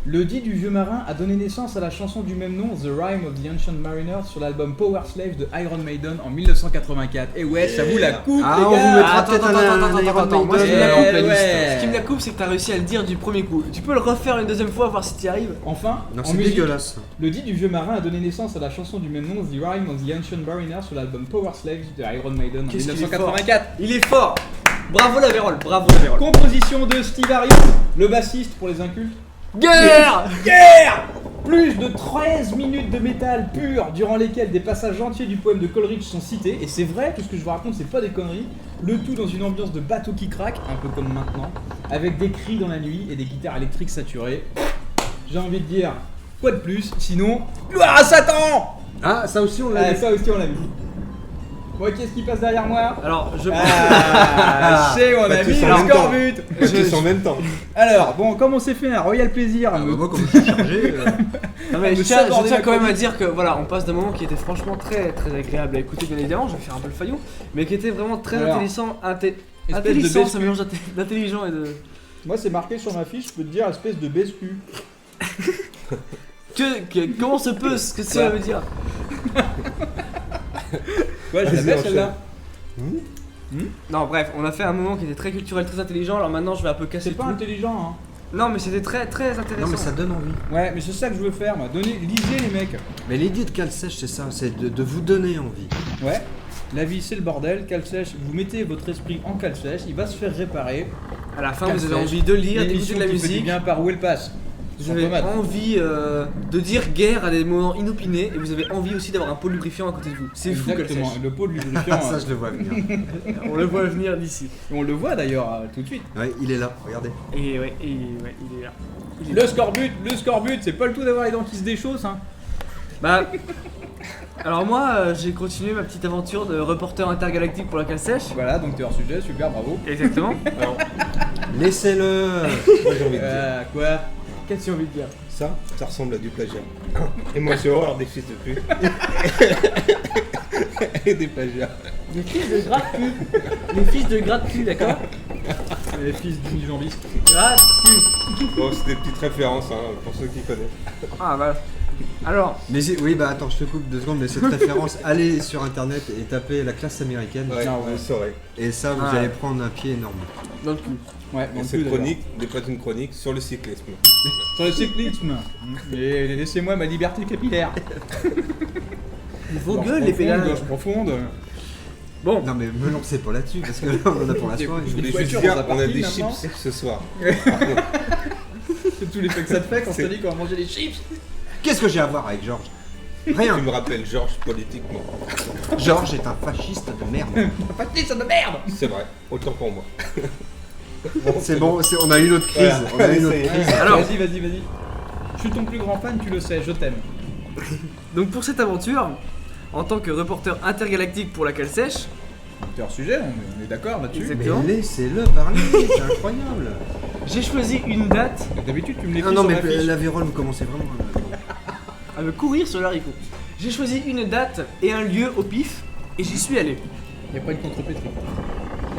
le dit du vieux marin a donné naissance à la chanson du même nom, The Rime of the Ancient Mariner, sur l'album Power Slave de Iron Maiden en 1984. Et ouais, ça vous la coupe, Ah, les on gars. vous mettra Attends, peut-être attends, un attends, Iron attends, moi, Maiden. je me la coupe, la liste. ouais. Ce qui me la coupe, c'est que t'as réussi à le dire du premier coup. Tu peux le refaire une deuxième fois, voir si t'y arrives. Enfin, Non, en c'est musique, dégueulasse. le dit du vieux marin a donné naissance à la chanson du même nom, The Rime of the Ancient Mariner, sur l'album Power Slave de Iron Maiden en Qu'est-ce qu'il est 1984. Il est fort. Bravo la Vérole, bravo la Vérole. Composition de Steve Harris, le bassiste pour les incultes. Guerre. Plus de 13 minutes de métal pur, durant lesquelles des passages entiers du poème de Coleridge sont cités. Et c'est vrai, tout ce que je vous raconte, c'est pas des conneries. Le tout dans une ambiance de bateau qui craque, un peu comme maintenant, avec des cris dans la nuit et des guitares électriques saturées. J'ai envie de dire, quoi de plus, sinon, gloire à Satan. Ah, ça aussi on l'a Ah, vu. ça aussi on l'a vu. Bon, qu'est-ce qui passe derrière moi? Alors, je Ah, c'est mon Pas ami, tous en le même temps. scorbut. Tous en même temps. Alors, bon, comme on s'est fait un royal plaisir, Ah, bah, moi, comme je suis chargé. Non, mais me je tiens saborder la quand même à chronique. dire que voilà, on passe d'un moment qui était franchement très très agréable à écouter, bien évidemment, je vais faire un peu le faillot, mais qui était vraiment très Alors, intelligent, espèce de intelligent, baisse- ça mélange d'intelligent et de... moi c'est marqué sur ma fiche, je peux te dire espèce de baisse-cul. Comment se peut ce que ça veut dire? Ouais, je la Vas-y, mets enchaîne. celle-là. Non bref, on a fait un moment qui était très culturel, très intelligent, alors maintenant je vais un peu casser C'est le pas tout. intelligent, Non mais c'était très très intéressant. Non, mais ça donne envie. hein. Ouais, mais c'est ça que je veux faire, moi. Lisez les mecs. Mais l'idée de Cale Sèche, c'est ça, c'est de vous donner envie. Ouais. La vie c'est le bordel, cale sèche. Vous mettez votre esprit en cale sèche, il va se faire réparer. À la fin Cale vous avez sèche. envie de lire, d'écouter L'émission de la qui fait du musique, bien par où elle passe. vous Sans avez tomate. envie de dire guerre à des moments inopinés, et vous avez envie aussi d'avoir un pot lubrifiant à côté de vous. C'est fou qu'elle Exactement. sèche. Le pot de lubrifiant. Ça, je le vois venir. On le voit venir d'ici. On le voit d'ailleurs tout de suite. Ouais, il est là, regardez. Et ouais, il est là. Il est là. Le scorbut, c'est pas le tout d'avoir les dents qui se déchaussent, hein. Bah, alors moi, j'ai continué ma petite aventure de reporter intergalactique pour la cale sèche. Voilà, donc t'es hors sujet, super, bravo. Exactement. Laissez-le. Moi j'ai envie de dire. Quoi? Qu'as-tu envie de dire? Ça ressemble à du plagiat. Et moi j'ai horreur des fils de pute. Et des plagiats. Les fils de gratte-cul. Les fils de gratte-cul, d'accord? Les fils d'unijambistes. Gratte-cul. Bon, c'est des petites références hein, pour ceux qui connaissent. Ah bah. Alors, Mais oui, bah attends, je te coupe 2 secondes, mais cette référence, allez sur internet et tapez la classe américaine. Ouais, Non, ouais. vous saurez. Et ça, vous Ah. allez prendre un pied énorme. dans le cul. Ouais, Et non cette plus, d'ailleurs. chronique n'est pas une chronique sur le cyclisme. Sur le cyclisme. Et laissez-moi ma liberté capillaire. Vos Gorge gueules, les profonde, pédales. gorge profonde. Bon, Non, mais me lancez pas là-dessus, parce que là, on en a pour la soirée. Je voulais Des juste voitures dire, dans un on a parking, des maintenant. chips ce soir. C'est tous les faits que ça te fait quand je C'est- te dis qu'on va manger des chips. Qu'est-ce que j'ai à voir avec Georges Rien. Tu me rappelles Georges politiquement. Georges est un fasciste de merde. Pas de ça de merde. C'est vrai, autant pour moi. C'est bon, on a eu notre crise. Voilà. On a eu notre Ça y est. crise. Alors- Vas-y. Je suis ton plus grand fan, tu le sais, je t'aime. donc pour cette aventure, en tant que reporter intergalactique pour la cale sèche, T'es hors sujet, on est d'accord là-dessus. Exact. Mais laissez-le parler, c'est incroyable. j'ai choisi une date D'habitude, tu me l'écris Ah non, sur mais ma fiche. la vérole, vous commencez vraiment. à me courir sur le haricot. J'ai choisi une date et un lieu au pif, et j'y suis allé. Y a pas une contrepétrie.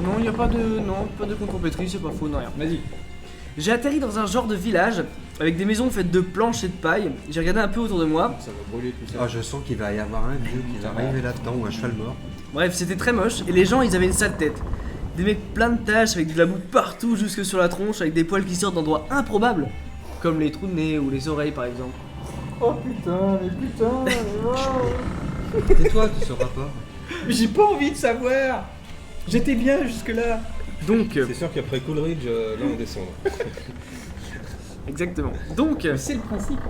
Non, il n'y a pas de contrepétrie, c'est pas faux, non rien. Vas-y. J'ai atterri dans un genre de village avec des maisons faites de planches et de paille. J'ai regardé un peu autour de moi. Ça va brûler tout ça. Ah, je sens qu'il va y avoir un vieux qui va arriver là-dedans ou un cheval mort. Bref, c'était très moche et les gens ils avaient une sale tête. Des mecs plein de taches avec de la boue partout jusque sur la tronche avec des poils qui sortent d'endroits improbables. comme les trous de nez ou les oreilles par exemple. Oh putain, mais putain, Tais-toi, tu sauras pas. mais j'ai pas envie de savoir. J'étais bien jusque-là. Donc, C'est sûr qu'après Coolridge, là on descend. exactement. Donc, Mais c'est le principe.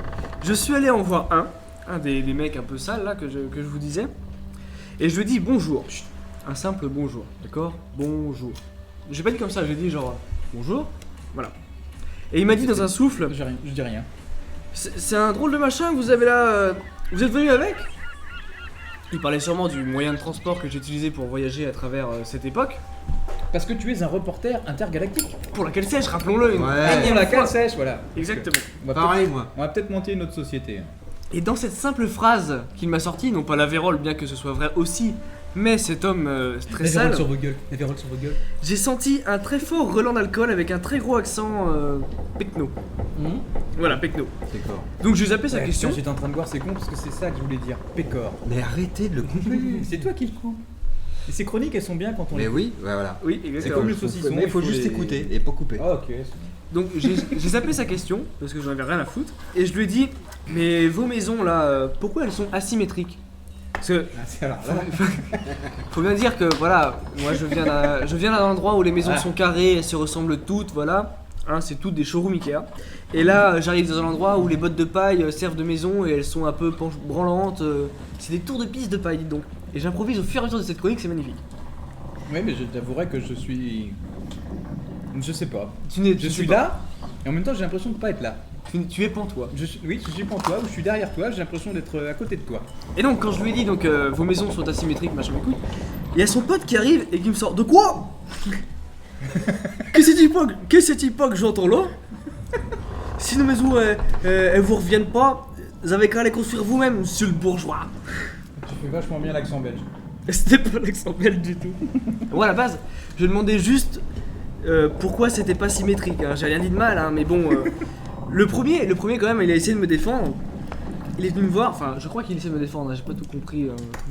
je suis allé en voir un des mecs un peu sales là que je vous disais, et je lui dis bonjour. Chut, un simple bonjour, d'accord? Bonjour. J'ai pas dit comme ça, j'ai dit genre bonjour, voilà. Et il m'a dit dans un souffle, Je dis rien. c'est un drôle de machin que vous avez là, vous êtes venu avec? Il parlait sûrement du moyen de transport que j'utilisais pour voyager à travers cette époque, Parce que tu es un reporter intergalactique. pour laquelle sèche, rappelons-le. une Ouais. énième Pour la fois. cale sèche, voilà. Exactement. Pareil, moi. On va peut-être monter une autre société. Et dans cette simple phrase qu'il m'a sortie, non pas la vérole, bien que ce soit vrai aussi, mais cet homme très sale, sur vos gueules. La vérole sur vos gueules. j'ai senti un très fort relent d'alcool avec un très gros accent pecno. Voilà, pecno. D'accord. Donc j'ai zappé sa Ouais, question. putain, J'étais en train de voir, c'est con parce que c'est ça que je voulais dire. Pécor. Mais arrêtez de le couper. C'est toi qui le coupes. Et ces chroniques, elles sont bien quand on Mais les oui, ouais, voilà. Oui, C'est exactement. comme le saucisson. Mais il faut juste les- écouter et pas couper. Ah, ok. Donc j'ai zappé sa question, parce que j'en avais rien à foutre, et je lui ai dit, mais vos maisons là, pourquoi elles sont asymétriques? Parce que Ah, c'est alors là. faut bien dire que voilà, moi je viens d'un endroit où les maisons Ah. sont carrées, elles se ressemblent toutes, voilà. Hein, c'est toutes des showrooms Ikea. Et là, j'arrive dans un endroit où les bottes de paille servent de maison et elles sont un peu branlantes. C'est des tours de piste de paille, dites donc. Et j'improvise au fur et à mesure de cette chronique, c'est magnifique. Oui, mais je t'avouerais que je suis. Je sais pas. Tu Je suis là, et en même temps j'ai l'impression de pas être là. Tu es pantois. Oui, je suis pour toi, ou je suis derrière toi, j'ai l'impression d'être à côté de toi. Et donc, quand je lui ai dit, donc, vos maisons sont asymétriques, machin, écoute, il y a son pote qui arrive et qui me sort, de quoi? Qu'est-ce que cette époque j'entends là? Si nos maisons elles vous reviennent pas, vous avez qu'à les construire vous-même, monsieur le bourgeois. Tu fais vachement bien l'accent belge. C'était pas l'accent belge du tout. Moi à la base, je demandais juste pourquoi c'était pas symétrique. Hein. J'ai rien dit de mal, hein, mais bon. Le premier quand même, il a essayé de me défendre. Il est venu me voir, enfin je crois qu'il essaie de me défendre, hein, j'ai pas tout compris.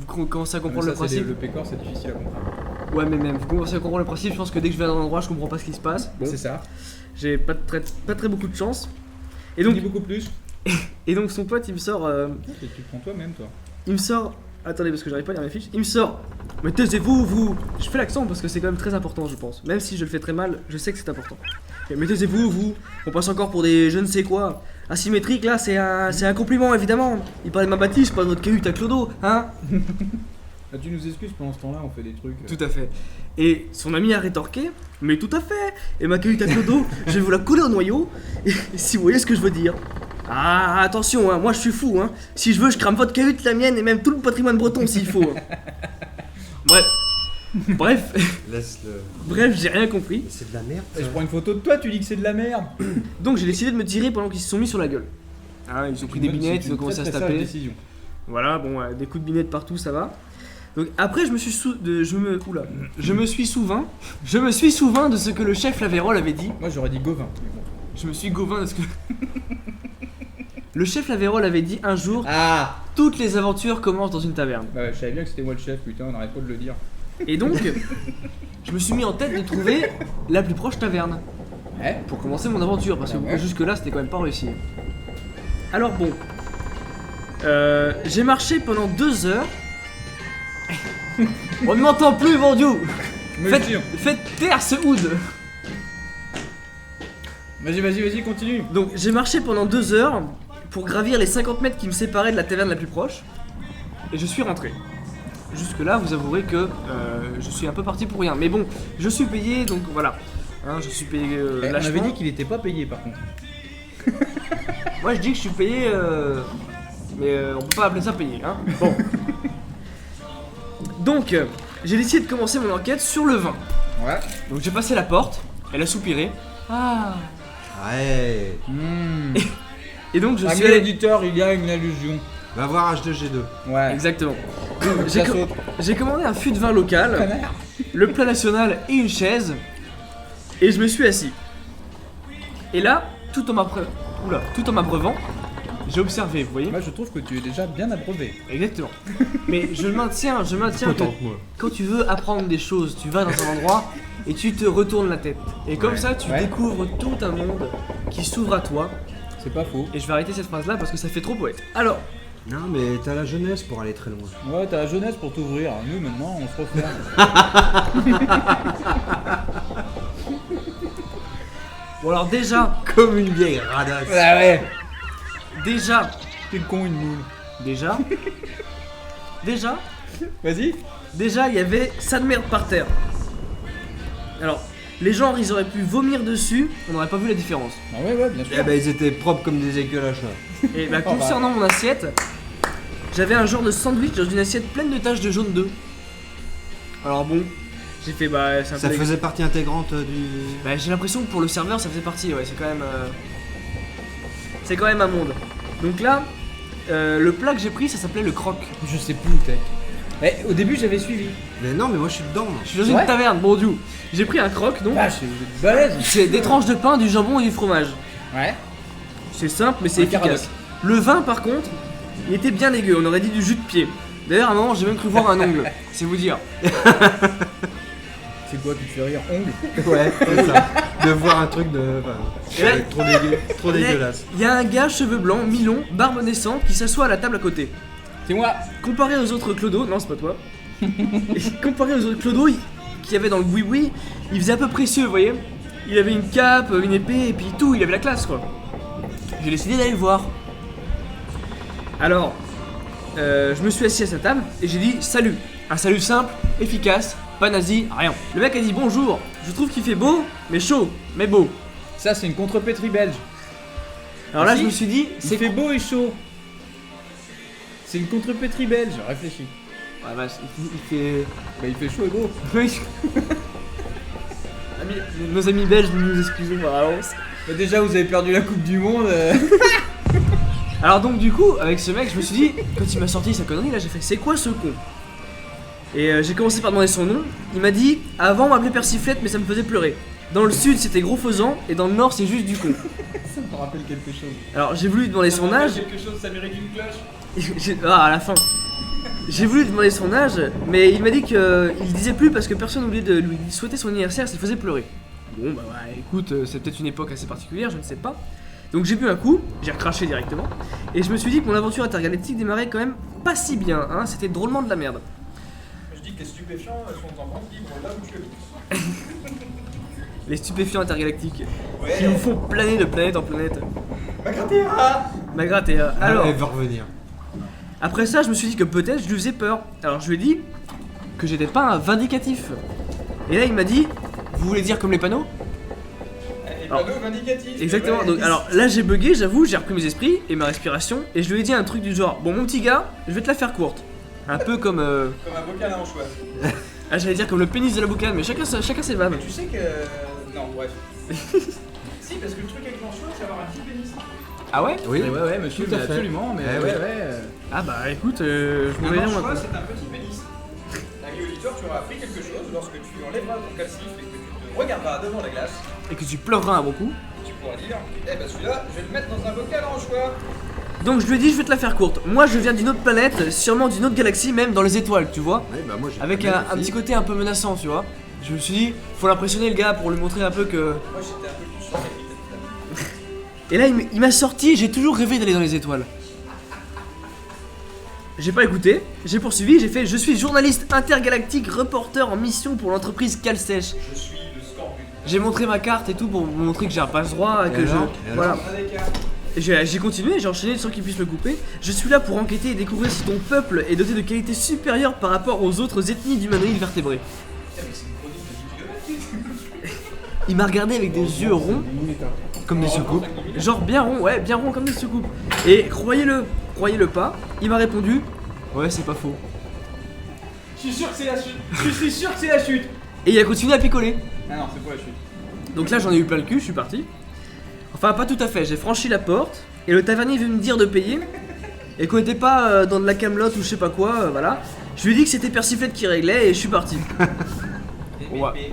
Vous commencez à comprendre le principe. Le pécor, c'est difficile à comprendre. Ouais, mais même, vous commencez à comprendre le principe. Je pense que dès que je vais dans un endroit, je comprends pas ce qui se passe. Bon, C'est ça. j'ai pas très beaucoup de chance. Et Et donc, dis beaucoup plus. et donc son pote, il me sort. Et tu prends toi-même, toi. Il me sort. Attendez, parce que j'arrive pas à lire mes fiches. Il me sort. Mais taisez-vous, vous. Je fais l'accent parce que c'est quand même très important, je pense. Même si je le fais très mal, je sais que c'est important. Ok, mais taisez-vous, vous. On passe encore pour des je ne sais quoi. Asymétrique, là, c'est un compliment, évidemment. Il parlait de ma bâtisse, pas de votre cahute à Clodo, hein. Ah, tu nous excuses, pendant ce temps-là, on fait des trucs. Tout à fait. Et son ami a rétorqué, mais tout à fait. Et ma cahute à Clodo, je vais vous la coller au noyau. Et si vous voyez ce que je veux dire. Ah, attention, hein, moi je suis fou, hein. Si je veux, je crame votre cahute, la mienne et même tout le patrimoine breton s'il faut. Bref, Laisse-le. j'ai rien compris. Mais c'est de la merde. Et ça. je prends une photo de toi, tu dis que c'est de la merde. Donc j'ai décidé de me tirer pendant qu'ils se sont mis sur la gueule. Hein, ils ont pris des binettes, ils ont commencé à se taper. Décision. Voilà, bon, des coups de binettes partout, ça va. Donc après, je me suis souvint de ce que le chef Lavérol avait dit. Moi, j'aurais dit Gauvin. mais bon. Je me suis gauvin de ce que. Le chef Lavérol avait dit un jour, Ah toutes les aventures commencent dans une taverne. Bah, je savais bien que c'était moi le chef, putain, on n'arrête pas de le dire. Et donc, je me suis mis en tête de trouver la plus proche taverne Ouais. pour commencer mon aventure, parce que Ouais. jusque là c'était quand même pas réussi. Alors bon, j'ai marché pendant 2 heures. On ne m'entend plus, mon dieu. Faites taire ce hood. Vas-y, continue. Donc j'ai marché pendant 2 heures pour gravir les 50 mètres qui me séparaient de la taverne la plus proche. Et je suis rentré. Jusque là, vous avouerez que je suis un peu parti pour rien. Mais bon, je suis payé, donc voilà. Hein, je suis payé On avait lâchement. dit qu'il était pas payé par contre. Moi je dis que je suis payé, mais on peut pas appeler ça payé. Hein. Bon. Donc, j'ai décidé de commencer mon enquête sur le vin. Ouais. Donc j'ai passé la porte, elle a soupiré. Ah. Ouais. Et donc je suis Ami allé. auditeur, il y a une allusion. Va voir H2G2. Ouais. Exactement. Ça saute. J'ai commandé un fût de vin local, Connard. le plat national et une chaise, et je me suis assis. Et là, tout en m'abreuvant, j'ai observé, vous voyez. Moi, je trouve que tu es déjà bien abreuvé. Exactement. Mais je maintiens que quand tu veux apprendre des choses, tu vas dans un endroit et tu te retournes la tête. Et comme Ouais. ça, tu Ouais. découvres tout un monde qui s'ouvre à toi. C'est pas faux. Et je vais arrêter cette phrase là parce que ça fait trop poète. Alors, Non, mais t'as la jeunesse pour aller très loin. Ouais, t'as la jeunesse pour t'ouvrir. Nous, maintenant, on se referme. bon alors déjà, Comme une vieille radasse. Ah ouais. déjà, T'es con, une moule. déjà, Vas-y. déjà il y avait ça de merde par terre. Alors, les gens ils auraient pu vomir dessus, on n'aurait pas vu la différence. Ah ouais, bien sûr. Eh ben, ils étaient propres comme des écueils à chat. Et bah concernant mon assiette, j'avais un genre de sandwich dans une assiette pleine de taches de jaune d'œuf. Alors bon, j'ai fait bah c'est un Ça peu faisait partie intégrante du. bah j'ai l'impression que pour le serveur ça faisait partie, ouais, c'est quand même un monde. Donc là, le plat que j'ai pris ça s'appelait le croc. Je sais plus où t'es. Eh, au début, j'avais suivi. Mais non, mais moi je suis dedans. Je suis dans C'est une vrai taverne, bon dieu. J'ai pris un croc donc. Vache, vous êtes balèze. C'est des tranches de pain, du jambon et du fromage. Ouais. C'est simple mais c'est Un efficace. caradoc. Le vin par contre, il était bien dégueu, on aurait dit du jus de pied. D'ailleurs à un moment j'ai même cru voir un ongle, c'est vous dire. C'est quoi qui te fait rire? Ongle? Ouais, c'est ça. De voir un truc de. Et là- trop dégueulasse. Il y a un gars cheveux blancs, mi-long, barbe naissante qui s'assoit à la table à côté. C'est moi. Comparé aux autres clodos, non c'est pas toi. Et comparé aux autres clodos qu'il y avait dans le boui-boui, il faisait un peu précieux, vous voyez. Il avait une cape, une épée et puis tout, il avait la classe quoi. J'ai décidé d'aller le voir. Alors, je me suis assis à sa table et j'ai dit salut. Un salut simple, efficace, pas nazi, rien. Le mec a dit bonjour, je trouve qu'il fait beau, mais chaud, mais beau. Ça, c'est une contrepétrie belge. Alors là Si. je me suis dit, C'est c'est fait beau et chaud. C'est une contrepétrie belge, réfléchis. Ouais, bah, il fait. Bah, il fait chaud et beau. Oui. Nos amis belges, nous nous excusons par avance. Bah, déjà, vous avez perdu la Coupe du Monde. Alors donc du coup, avec ce mec, je me suis dit, quand il m'a sorti sa connerie, là j'ai fait c'est quoi ce con? Et j'ai commencé par demander son nom. Il m'a dit, avant on m'appelait Persiflette mais ça me faisait pleurer. Dans le sud c'était Gros Faisan et dans le nord c'est juste du con. Ça me rappelle quelque chose. Alors j'ai voulu lui demander son âge. Quelque chose, ça mérite une cloche. Ah à la fin. J'ai voulu lui demander son âge, mais il m'a dit qu'il disait plus parce que personne n'oubliait de lui souhaiter son anniversaire, ça le faisait pleurer. Bon bah ouais, écoute, c'est peut-être une époque assez particulière, je ne sais pas. Donc j'ai bu un coup, j'ai recraché directement, et je me suis dit que mon aventure intergalactique démarrait quand même pas si bien, hein, c'était drôlement de la merde. Je dis que les stupéfiants sont en vente libre là où tu habites. Les stupéfiants intergalactiques qui nous font planer de planète en planète. Magratea. Alors, Elle va revenir. après ça, je me suis dit que peut-être je lui faisais peur. Alors je lui ai dit que j'étais pas un vindicatif. Et là il m'a dit, vous voulez dire comme les panneaux? Les Alors, panneaux vindicatifs. Exactement, Ouais. donc alors là j'ai bugué, j'avoue, j'ai repris mes esprits et ma respiration, et je lui ai dit un truc du genre, bon mon petit gars, je vais te la faire courte. Un peu comme... Comme un bocal à anchois. Ah j'allais dire comme le pénis de la boucane, mais chacun ses vannes. Tu sais que. Non, bref. Si, parce que le truc avec l'anchois, c'est avoir un petit pénis. Ah ouais? Oui. Ouais, monsieur, Tout à fait. absolument, mais Eh ouais, oui. ouais. Ah bah écoute, je m'en vais Un rien anchois, moi. c'est un petit pénis. Ami auditeur, tu auras appris quelque chose lorsque tu enlèveras ton calcif et que tu te regarderas devant la glace. Et que tu pleureras un bon coup. Tu pourras dire, eh ben celui-là, je vais le mettre dans un bocal à anchois. Donc je lui ai dit je vais te la faire courte. Moi je viens d'une autre planète, sûrement d'une autre galaxie, même dans les étoiles, tu vois. Ouais, bah moi j'ai. Avec pas un de petit fille. côté un peu menaçant, tu vois. Je me suis dit, faut l'impressionner le gars pour lui montrer un peu que... Moi, j'étais un peu plus sur les Et là il m'a sorti, j'ai toujours rêvé d'aller dans les étoiles. J'ai pas écouté, j'ai poursuivi, j'ai fait je suis journaliste intergalactique, reporter en mission pour l'entreprise Calsèche. Je suis le scorbut. J'ai montré ma carte et tout pour vous montrer que j'ai un passe-droit, que je... alors Voilà. On a des cartes. Et j'ai continué, j'ai enchaîné sans qu'il puisse me couper. Je suis là pour enquêter et découvrir si ton peuple est doté de qualités supérieures par rapport aux autres ethnies d'humanoïdes vertébrés. Putain, mais c'est une chronique de 10 km. Il m'a regardé avec des yeux ronds, Comme des soucoupes. genre bien ronds, ouais, bien ronds comme des soucoupes. Et croyez-le pas, il m'a répondu ouais, c'est pas faux. Je suis sûr que c'est la chute. Je suis sûr que c'est la chute. Et il a continué à picoler. Ah non, c'est pas la chute. Donc là, j'en ai eu plein le cul, je suis parti. Enfin, pas tout à fait, j'ai franchi la porte et le tavernier veut me dire de payer et qu'on était pas dans de la camelote ou je sais pas quoi, voilà. Je lui ai dit que c'était Persiflette qui réglait et je suis parti. Ouais.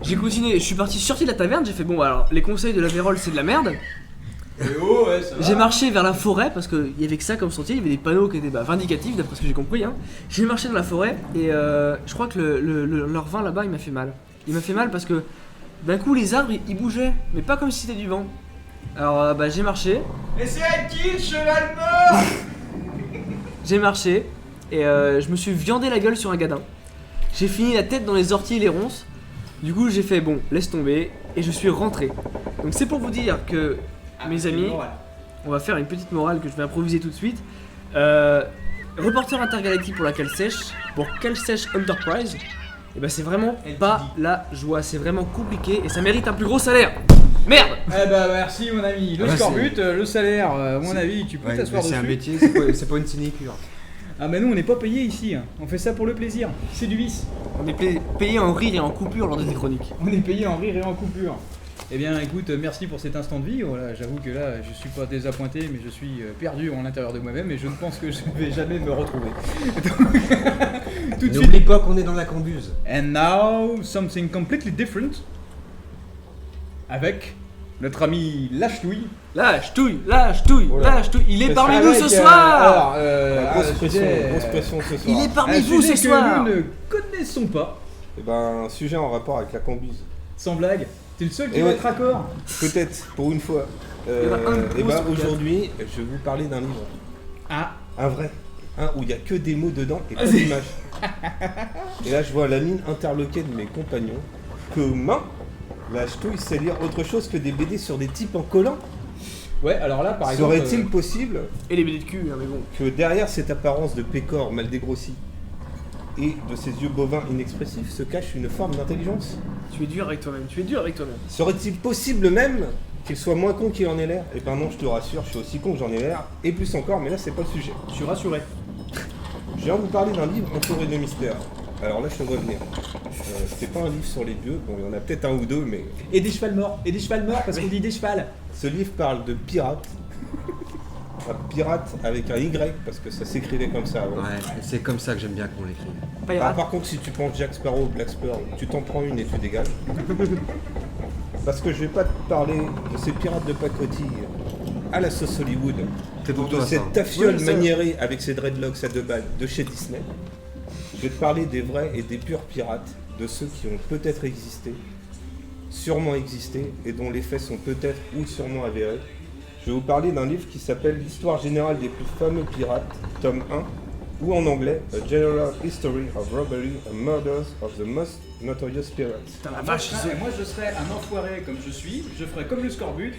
J'ai continué, je suis sorti de la taverne, j'ai fait bon, alors les conseils de la vérole c'est de la merde. Oh, ouais, ça va. J'ai marché vers la forêt parce qu'il y avait que ça comme sentier, il y avait des panneaux qui étaient vindicatifs d'après ce que j'ai compris. Hein. J'ai marché dans la forêt et je crois que leur vin là-bas il m'a fait mal. Il m'a fait mal parce que d'un coup les arbres ils bougeaient, mais pas comme si c'était du vent. Alors, j'ai marché. Et c'est à qui le cheval mort? J'ai marché et je me suis viandé la gueule sur un gadin. J'ai fini la tête dans les orties et les ronces. Du coup, j'ai fait bon, laisse tomber et je suis rentré. Donc, c'est pour vous dire que, mes amis, on va faire une petite morale que je vais improviser tout de suite. Reporter intergalactique pour la cale sèche, pour Cale Sèche Enterprise, et c'est vraiment pas la joie, c'est vraiment compliqué et ça mérite un plus gros salaire. Merde! Eh bah merci mon ami, le scorbut, le salaire, à mon avis tu peux Ouais, t'asseoir mais c'est dessus. un métier, c'est pas une sinécure. Ah bah nous on n'est pas payé ici, on fait ça pour le plaisir, c'est du vice. On est payé en rire et en coupure lors de tes chroniques. On est payé en rire et en coupure. Eh bien écoute, merci pour cet instant de vie. Voilà, j'avoue que là je suis pas désappointé mais je suis perdu en l'intérieur de moi-même et je ne pense que je ne vais jamais me retrouver. Donc, tout de suite. N'oublie pas qu'on est dans la cambuse. And now something completely different. Avec notre ami Lâche-Touille. Lâche touille, Oh là. lâche touille. Il est parmi nous Avec, ce soir. alors, Grosse un pression, sujet, grosse pression ce soir. Il est parmi un vous sujet ce que soir. nous ne connaissons pas. Et ben, un sujet en rapport avec la cambuse. Sans blague, t'es le seul qui Et va ouais. être raccord. Peut-être, pour une fois. Il y en a un Et gros ben, sur aujourd'hui, je vais vous parler d'un livre. Ah, Un vrai. Un où il n'y a que des mots dedans et pas d'images. Et là, je vois la mine interloquée de mes compagnons. Comment la ch'touille sait lire autre chose que des BD sur des types en collant? ouais, alors là par exemple. Serait-il possible Et les BD de cul, hein, mais bon. que derrière cette apparence de pécore mal dégrossi et de ses yeux bovins inexpressifs se cache une forme d'intelligence? Tu es dur avec toi-même, tu es dur avec toi-même. Serait-il possible même qu'il soit moins con qu'il en ait l'air? Eh ben non, je te rassure, je suis aussi con que j'en ai l'air, et plus encore, mais là c'est pas le sujet. Je suis rassuré. Je viens vous parler d'un livre entouré de mystères. Alors là, je te vois venir. C'est pas un livre sur les dieux, bon, il y en a peut-être un ou deux, mais Et des chevals morts, parce qu'on dit des chevals. ce livre parle de pirates. Un pirate avec un Y, parce que ça s'écrivait comme ça avant. Ouais, c'est comme ça que j'aime bien qu'on l'écrive. Par contre, si tu penses Jack Sparrow ou Black Sparrow, tu t'en prends une et tu dégages. Parce que je vais pas te parler de ces pirates de pacotille à la sauce Hollywood, C'est pour de toi ça. cette tafiole Oui, ça. maniérée avec ses dreadlocks à deux balles de chez Disney. Je vais te parler des vrais et des purs pirates, de ceux qui ont peut-être existé, sûrement existé, et dont les faits sont peut-être ou sûrement avérés. Je vais vous parler d'un livre qui s'appelle L'histoire générale des plus fameux pirates, tome 1, ou en anglais, A General History of Robbery and Murders of the Most Notorious Pirates. Putain, la Moi, vache, moi je serais un enfoiré comme je suis, je ferais comme le scorbut.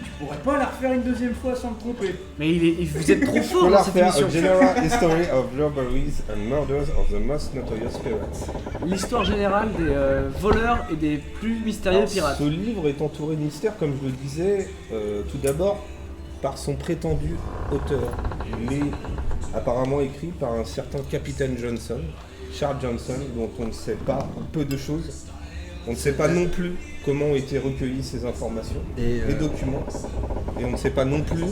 Tu pourrais pas la refaire une deuxième fois sans te tromper. mais vous êtes trop Je fort peux dans la cette refaire, émission. A General History of Robberies and Murders of the Most Notorious Pirates. L'histoire générale des voleurs et des plus mystérieux Alors, pirates. Ce livre est entouré de mystères, comme je le disais, tout d'abord par son prétendu auteur. Il est apparemment écrit par un certain Capitaine Johnson, Charles Johnson, dont on ne sait pas peu de choses. On ne sait pas non plus comment ont été recueillies ces informations, Et, les documents, et on ne sait pas non plus.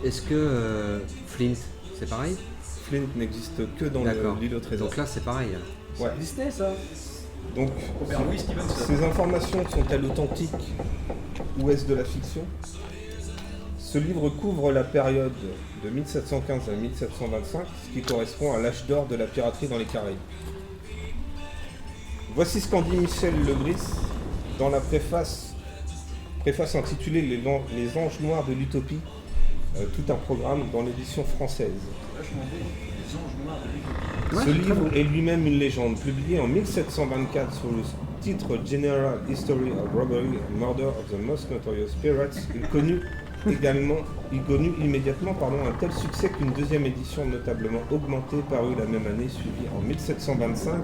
Est-ce que Flint, c'est pareil? Flint n'existe que dans D'accord. l'île au trésor. Donc là, c'est pareil. alors. Ouais. Disney ça. Donc, Robert Louis Stevenson. ces informations sont-elles authentiques ou est-ce de la fiction? Ce livre couvre la période de 1715 à 1725, ce qui correspond à l'âge d'or de la piraterie dans les Caraïbes. Voici ce qu'en dit Michel Legris dans la préface intitulée Les Anges Noirs de l'Utopie, tout un programme dans l'édition française. Ce livre est lui-même une légende, publié en 1724 sous le titre General History of Robbery and Murder of the Most Notorious Pirates. Il connut immédiatement un tel succès qu'une deuxième édition notablement augmentée parut la même année, suivie en 1725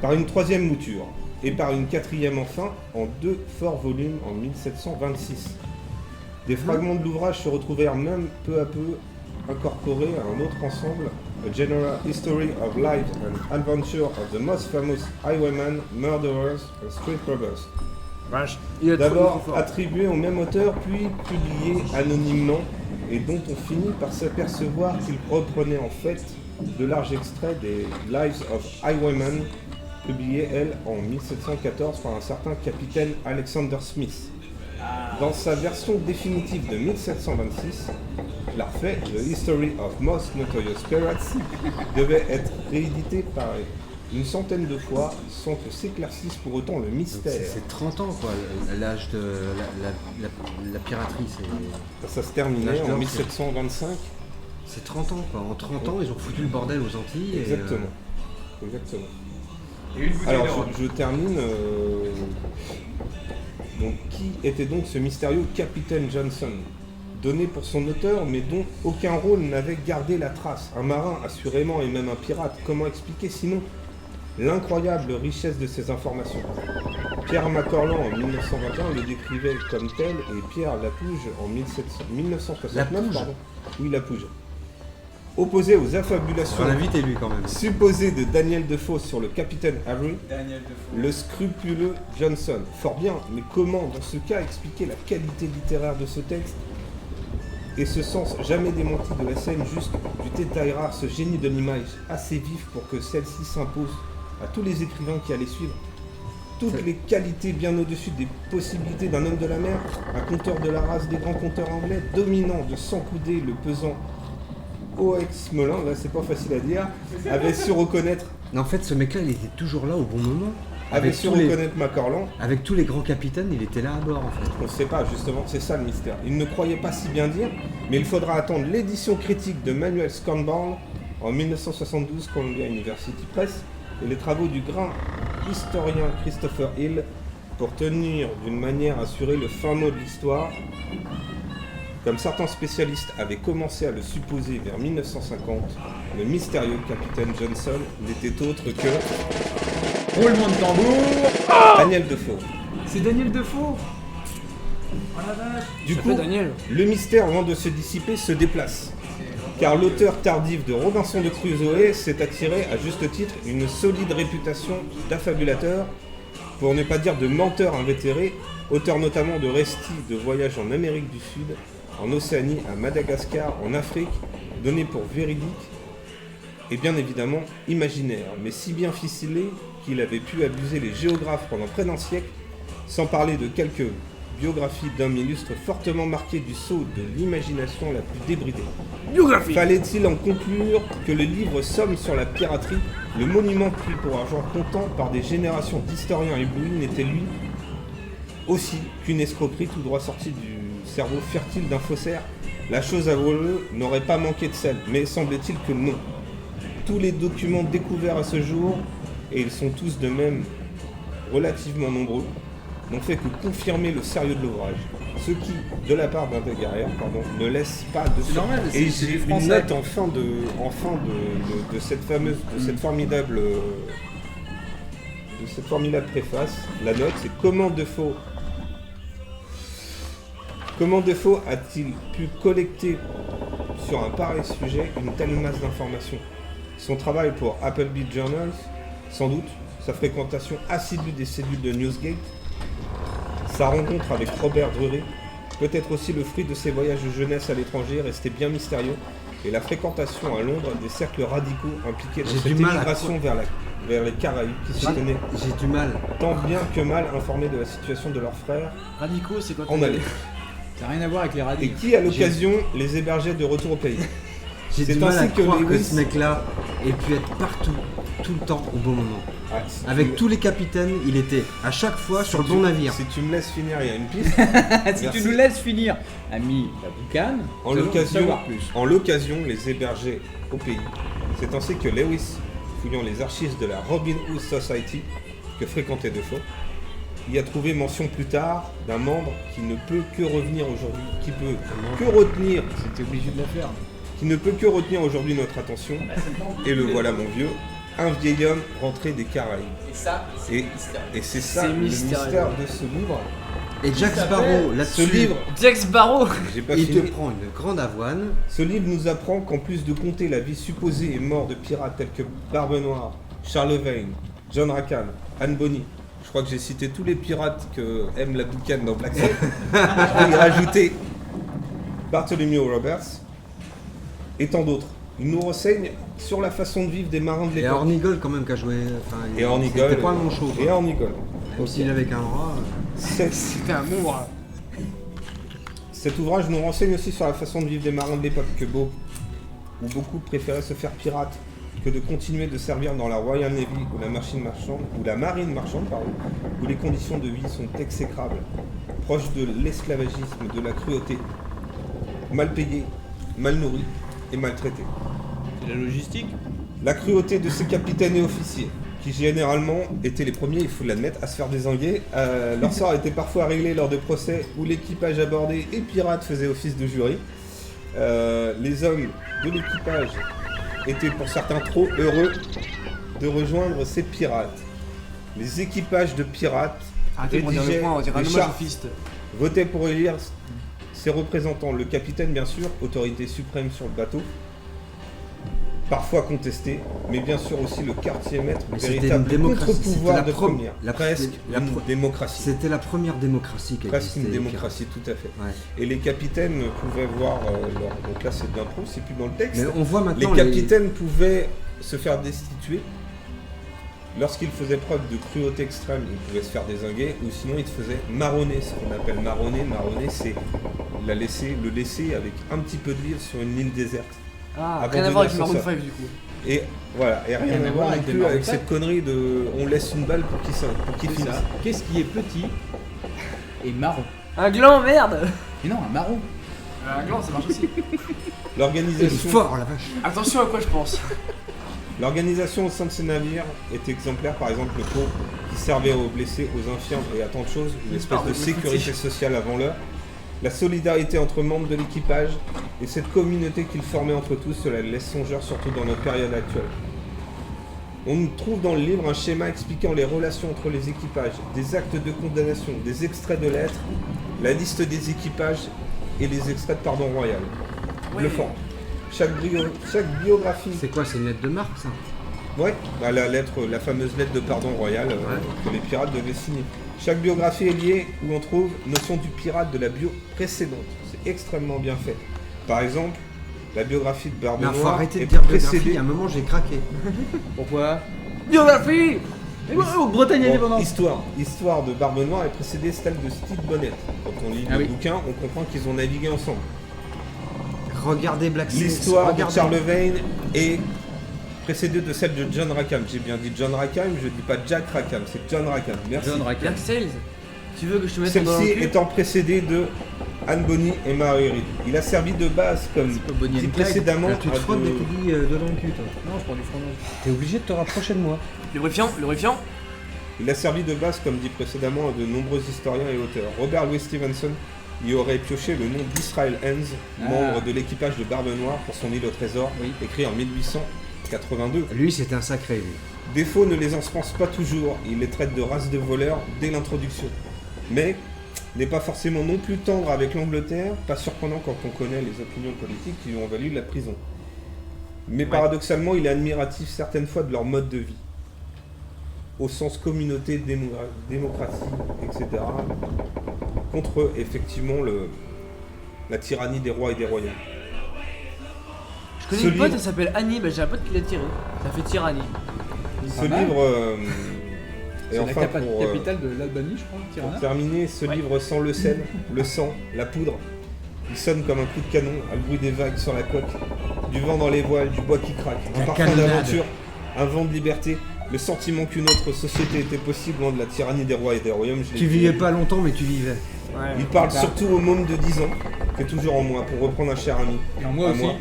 par une troisième mouture, et par une quatrième enfin en 2 forts volumes en 1726. Des fragments de l'ouvrage se retrouvèrent même peu à peu incorporés à un autre ensemble, A General History of Life and Adventure of the Most Famous Highwaymen, Murderers and Street Robbers. Vache. Il est trop D'abord fort. attribué au même auteur, puis publié anonymement, et dont on finit par s'apercevoir qu'il reprenait en fait de larges extraits des Lives of Highwaymen, publiés, elles, en 1714 par un certain capitaine Alexander Smith. Dans sa version définitive de 1726, The History of Most Notorious Pirates devait être réédité par une centaine de fois sans que s'éclaircisse pour autant le Donc mystère. c'est 30 ans quoi, l'âge de la piraterie, Ça se terminait L'âge en d'or, 1725. c'est 30 ans quoi. En 30 ans ils ont foutu le bordel aux Antilles. Exactement. Exactement. Et une bouteille Alors d'or. je termine. Donc qui était donc ce mystérieux Capitaine Johnson, donné pour son auteur mais dont aucun rôle n'avait gardé la trace. Un marin assurément et même un pirate. Comment expliquer sinon l'incroyable richesse de ces informations? Pierre Macorlan en 1921 le décrivait comme tel et Pierre Lapouge en 1969. Lapouge pardon. Oui, Lapouge. Opposé aux affabulations On l'invite lui quand même. supposées de Daniel Defoe sur le capitaine Avery, Daniel Defoe. le scrupuleux Johnson. Fort bien, mais comment dans ce cas expliquer la qualité littéraire de ce texte et ce sens jamais démenti de la scène juste du détail rare, ce génie de l'image assez vif pour que celle-ci s'impose à tous les écrivains qui allaient suivre? Toutes les qualités bien au-dessus des possibilités d'un homme de la mer, un conteur de la race des grands conteurs anglais, dominant de s'encouder le pesant O.X. Molin, là c'est pas facile à dire, avait su reconnaître Mais en fait ce mec là il était toujours là au bon moment. Avec Macorlan. Avec tous les grands capitaines il était là à bord en fait. On ne sait pas, justement, c'est ça le mystère. Il ne croyait pas si bien dire, mais il faudra attendre l'édition critique de Manuel Scanbarn en 1972, Columbia University Press, et les travaux du grand historien Christopher Hill pour tenir d'une manière assurée le fin mot de l'histoire. Comme certains spécialistes avaient commencé à le supposer vers 1950, le mystérieux capitaine Johnson n'était autre que Roulement de tambour. Daniel Defoe. C'est Daniel Defoe. Oh la vache. Du Ça coup, fait Daniel. le mystère, avant de se dissiper, se déplace. Car l'auteur tardif de Robinson de Crusoe s'est attiré, à juste titre, une solide réputation d'affabulateur, pour ne pas dire de menteur invétéré, auteur notamment de récits de voyages en Amérique du Sud, en Océanie, à Madagascar, en Afrique, donnés pour véridiques et bien évidemment imaginaires, mais si bien ficelés qu'il avait pu abuser les géographes pendant près d'un siècle, sans parler de quelques biographies d'hommes illustres fortement marqués du sceau de l'imagination la plus débridée. Biographie. Fallait-il en conclure que le livre Somme sur la piraterie, le monument pris pour argent comptant par des générations d'historiens éblouis, n'était lui aussi qu'une escroquerie tout droit sortie du cerveau fertile d'un faussaire? La chose avouée n'aurait pas manqué de sel, mais semblait-il que non. Tous les documents découverts à ce jour, et ils sont tous de même relativement nombreux, n'ont fait que confirmer le sérieux de l'ouvrage. Ce qui, de la part d'un des guerriers, ne laisse pas de C'est normal, Et c'est j'ai du une français. note en fin de cette fameuse, de cette formidable préface. La note, c'est comment Defoe a-t-il pu collecter sur un pareil sujet une telle masse d'informations? Son travail pour Appleby Journals, sans doute, sa fréquentation assidue des cellules de Newsgate, sa rencontre avec Robert Drury, peut-être aussi le fruit de ses voyages de jeunesse à l'étranger restés bien mystérieux, et la fréquentation à Londres des cercles radicaux impliqués dans J'ai cette du mal à émigration vers les Caraïbes qui se tenaient J'ai du mal. tant bien que mal informés de la situation de leurs frères Radicaux, c'est quoi en allée. Ça n'a rien à voir avec les Et radis. qui, à l'occasion, les hébergeait de retour au pays. J'ai C'est du mal à ainsi que croire que Lewis- ce mec-là ait pu être partout, tout le temps, au bon moment. Ah, si Avec tu- tous les capitaines, il était à chaque fois sur le si bon tu- navire. Si tu me laisses finir, il y a une piste. Si Merci. tu nous laisses finir, ami la boucane, En nous allons l'occasion, savoir plus. les hébergeait au pays. C'est ainsi que Lewis, fouillant les archives de la Robin Hood Society que fréquentait Defoe, y a trouvé mention plus tard d'un membre qui ne peut que revenir aujourd'hui, qui C'était obligé de la faire. ne peut que retenir aujourd'hui notre attention. Et le voilà mon vieux, un vieil homme rentré des Caraïbes. Et ça, c'est Et, mystérieux. et c'est ça C'est le mystérieux. mystère de ce livre. Et Jack Sparrow, Ce là-dessus, livre, Jack Sparrow. j'ai pas il te fini. prend une grande avoine. Ce livre nous apprend qu'en plus de compter la vie supposée et morte de pirates tels que Barbe Noire, Charles Vane, John Rackham, Anne Bonny, je crois que j'ai cité tous les pirates que aime la boucane dans Black Sabbath, je vais y rajouter Bartholomew Roberts et tant d'autres. Il nous renseigne sur la façon de vivre des marins de Et l'époque. Hornigold quand même qui a joué. Enfin, Et Hornigold. C'était pas un long show. Et Hornigold. Même s'il avait qu'un bras. C'était un monstre. Cet ouvrage nous renseigne aussi sur la façon de vivre des marins de l'époque, que beaucoup préféraient se faire pirates que de continuer de servir dans la Royal Navy ou la marine marchande, où les conditions de vie sont exécrables, proches de l'esclavagisme, de la cruauté, mal payés, mal nourris et maltraités. C'est la logistique. La cruauté de ces capitaines et officiers, qui généralement étaient les premiers, il faut l'admettre, à se faire désinguer. Leur sort était parfois réglé lors de procès où l'équipage abordé et pirates faisaient office de jury. Les hommes de l'équipage étaient pour certains trop heureux de rejoindre ces pirates. Les équipages de pirates Arrêtez de dire le rédigeaient point, on dirait un des hommage chartes, au fist. votaient pour élire ses représentants, le capitaine bien sûr, autorité suprême sur le bateau, parfois contesté, mais bien sûr aussi le quartier maître, Mais c'était véritable une démocratie, contre-pouvoir c'était de la pro- première, la- presque la une pro- démocratie. C'était la première démocratie qui Presque une existait. démocratie, tout à fait. Ouais. Et les capitaines pouvaient voir donc là c'est de l'impro, c'est plus dans le texte. Mais on voit Les maintenant capitaines pouvaient se faire destituer lorsqu'ils faisaient preuve de cruauté extrême. Ils pouvaient se faire dézinguer ou sinon ils te faisaient marronner, ce qu'on appelle marronner. Marronner, c'est le laisser avec un petit peu de vivre sur une île déserte. Ah, Avant rien à de voir avec dire Maroon ça. 5 du coup. Et voilà, et rien à voir non avec plus les avec Maroon cette connerie de on laisse une balle pour qu'il C'est finisse. ça. Qu'est-ce qui est petit et marron? Un gland, merde. Mais non, un marron. Un gland, ça marche aussi. c'est L'organisation fort la vache. Attention à quoi je pense. L'organisation au sein de ces navires est exemplaire, par exemple le pot qui servait aux blessés, aux infirmes et à tant de choses, une espèce de sécurité sociale avant l'heure. La solidarité entre membres de l'équipage et cette communauté qu'ils formaient entre tous, cela laisse songeur surtout dans notre période actuelle. On trouve dans le livre un schéma expliquant les relations entre les équipages, des actes de condamnation, des extraits de lettres, la liste des équipages et les extraits de pardon royal. Bluffant. Chaque biographie. C'est quoi, c'est une lettre de marque ça? Ouais, bah, la fameuse lettre de pardon royal que les pirates devaient signer. Chaque biographie est liée où on trouve notion du pirate de la bio précédente. C'est extrêmement bien fait. Par exemple, la biographie de Barbe Mais faut Noire arrêter de est dire biographie, précédée. à un moment j'ai craqué. Pourquoi? Biographie. Et oh, Bretagne Bon, indépendante. histoire de Barbe Noire est précédée celle de Steve Bonnet. Quand on lit Ah le oui. bouquin, on comprend qu'ils ont navigué ensemble. Regardez Black Smith. L'histoire de regardez. Charles Vane est précédée de celle de John Rackham. J'ai bien dit John Rackham, je dis pas Jack Rackham, c'est John Rackham. Merci. John Rackham. Black Sales. Tu veux que je te mette ton doigt dans Celle-ci le cul? étant précédée de Anne Bonny et Mary Read. Il a servi de base, comme pas Bonnie dit and Clyde. précédemment, Là, tu te à frottes de- dès que tu dis dedans le cul toi. Non, je prends du fromage. T'es obligé de te rapprocher de moi. Lubrifiant, lubrifiant. Il a servi de base, comme dit précédemment, à de nombreux historiens et auteurs. Robert Louis Stevenson y aurait pioché le nom d'Israel Hens, Ah. membre de l'équipage de Barbe Noire pour son île au trésor, Oui. écrit en 1882. Lui c'était un sacré lui. Défaut ne les encense pas toujours, il les traite de race de voleurs dès l'introduction. Mais n'est pas forcément non plus tendre avec l'Angleterre, pas surprenant quand on connaît les opinions politiques qui lui ont valu la prison. Mais paradoxalement, il est admiratif certaines fois de leur mode de vie. Au sens communauté, démocratie, etc. Contre effectivement la tyrannie des rois et des royaumes. Je connais Ce une pote, livre- elle s'appelle Annie, bah j'ai un pote qui l'a tiré. Ça fait tyrannie. Ce Pas mal. livre... C'est et la enfin, capitale de l'Albanie, je crois, pour Tirana. terminer, ce livre sent le sel, le sang, la poudre. Il sonne comme un coup de canon, à le bruit des vagues sur la coque, du vent dans les voiles, du bois qui craque, un La parfum canonnade. d'aventure, un vent de liberté, le sentiment qu'une autre société était possible loin de la tyrannie des rois et des royaumes. Je l'ai Tu dit. vivais pas longtemps mais tu vivais. Ouais. Il parle surtout au môme de 10 ans, qui est toujours en moi, pour reprendre un cher ami. Et en moi À aussi. moi.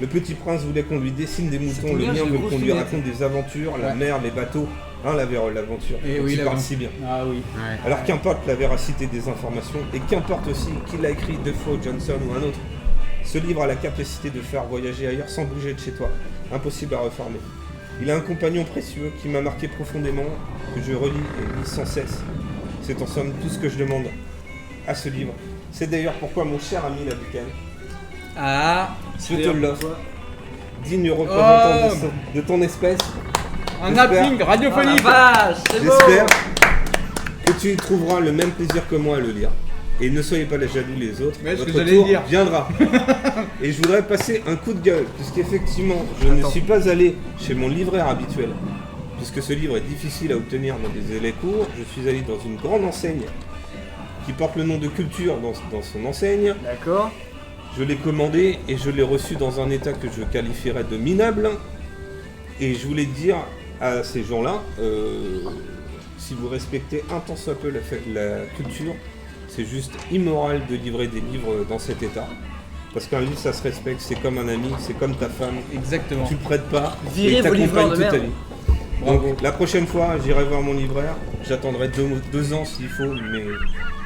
Le petit prince voulait qu'on lui dessine des moutons, tombe le bien, mien j'ai veut une qu'on grosse lui lunette. raconte des aventures, la Ouais. mer, les bateaux. Hein, la Vérole, l'aventure. Et Donc, oui, il la parle vente. si bien. Ah oui. Ouais. Alors qu'importe la véracité des informations, et qu'importe aussi qui l'a écrit, Defoe, Johnson ou un autre, ce livre a la capacité de faire voyager ailleurs sans bouger de chez toi. Impossible à reformer. Il a un compagnon précieux qui m'a marqué profondément, que je relis et lis sans cesse. C'est en somme tout ce que je demande à ce livre. C'est d'ailleurs pourquoi mon cher ami Labucan, Ah, je te l'offre, digne représentant de ton espèce, un J'espère. napping radiophonique. Vache, c'est beau. j'espère que tu y trouveras le même plaisir que moi à le lire. Et ne soyez pas les jaloux les autres, Ouais, ce que votre j'allais tour dire. viendra. Et je voudrais passer un coup de gueule, puisqu'effectivement, je ne suis pas allé chez mon livraire habituel, puisque ce livre est difficile à obtenir dans des délais courts. Je suis allé dans une grande enseigne qui porte le nom de Culture dans son enseigne. D'accord. Je l'ai commandé et je l'ai reçu dans un état que je qualifierais de minable. Et je voulais dire à ces gens-là, si vous respectez un tant soit peu la culture, c'est juste immoral de livrer des livres dans cet état. Parce qu'un livre, ça se respecte, c'est comme un ami, c'est comme ta femme. Exactement. Tu le prêtes pas, Virez et vos livreurs t'accompagnes de toute ta merde. vie. Donc la prochaine fois, j'irai voir mon libraire, j'attendrai 2 ans s'il faut, mais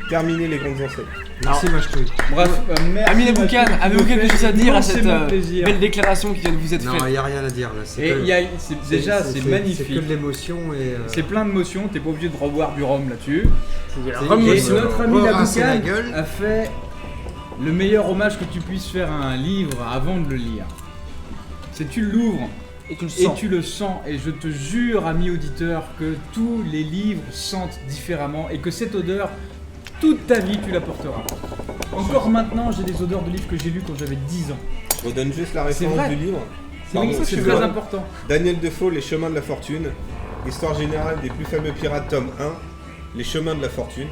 terminer les grandes enseignes. Merci Machetoui. Bref, merci. Amis les boucanes, avez-vous quelque chose à dire à cette immensément plaisir. belle déclaration qui vient de vous être Non, faite? il n'y a rien à dire là. Et déjà, c'est magnifique. C'est que de l'émotion et. C'est plein d'émotions, t'es pas obligé de revoir du rhum là-dessus. C'est la C'est- rhum et aussi. notre ami rincer la Laboucan gueule. a fait le meilleur hommage que tu puisses faire à un livre avant de le lire. C'est tu l'ouvres Et tu le et sens. tu le sens, et je te jure, ami auditeur, que tous les livres sentent différemment et que cette odeur, toute ta vie, tu la porteras. Encore maintenant, j'ai des odeurs de livres que j'ai lus quand j'avais 10 ans. Je redonne juste la C'est référence vrai. du livre. C'est Pardon, ça, c'est excuse-moi. très important. Daniel Defoe, Les Chemins de la Fortune. Histoire générale des plus fameux pirates, tome 1. Les Chemins de la Fortune.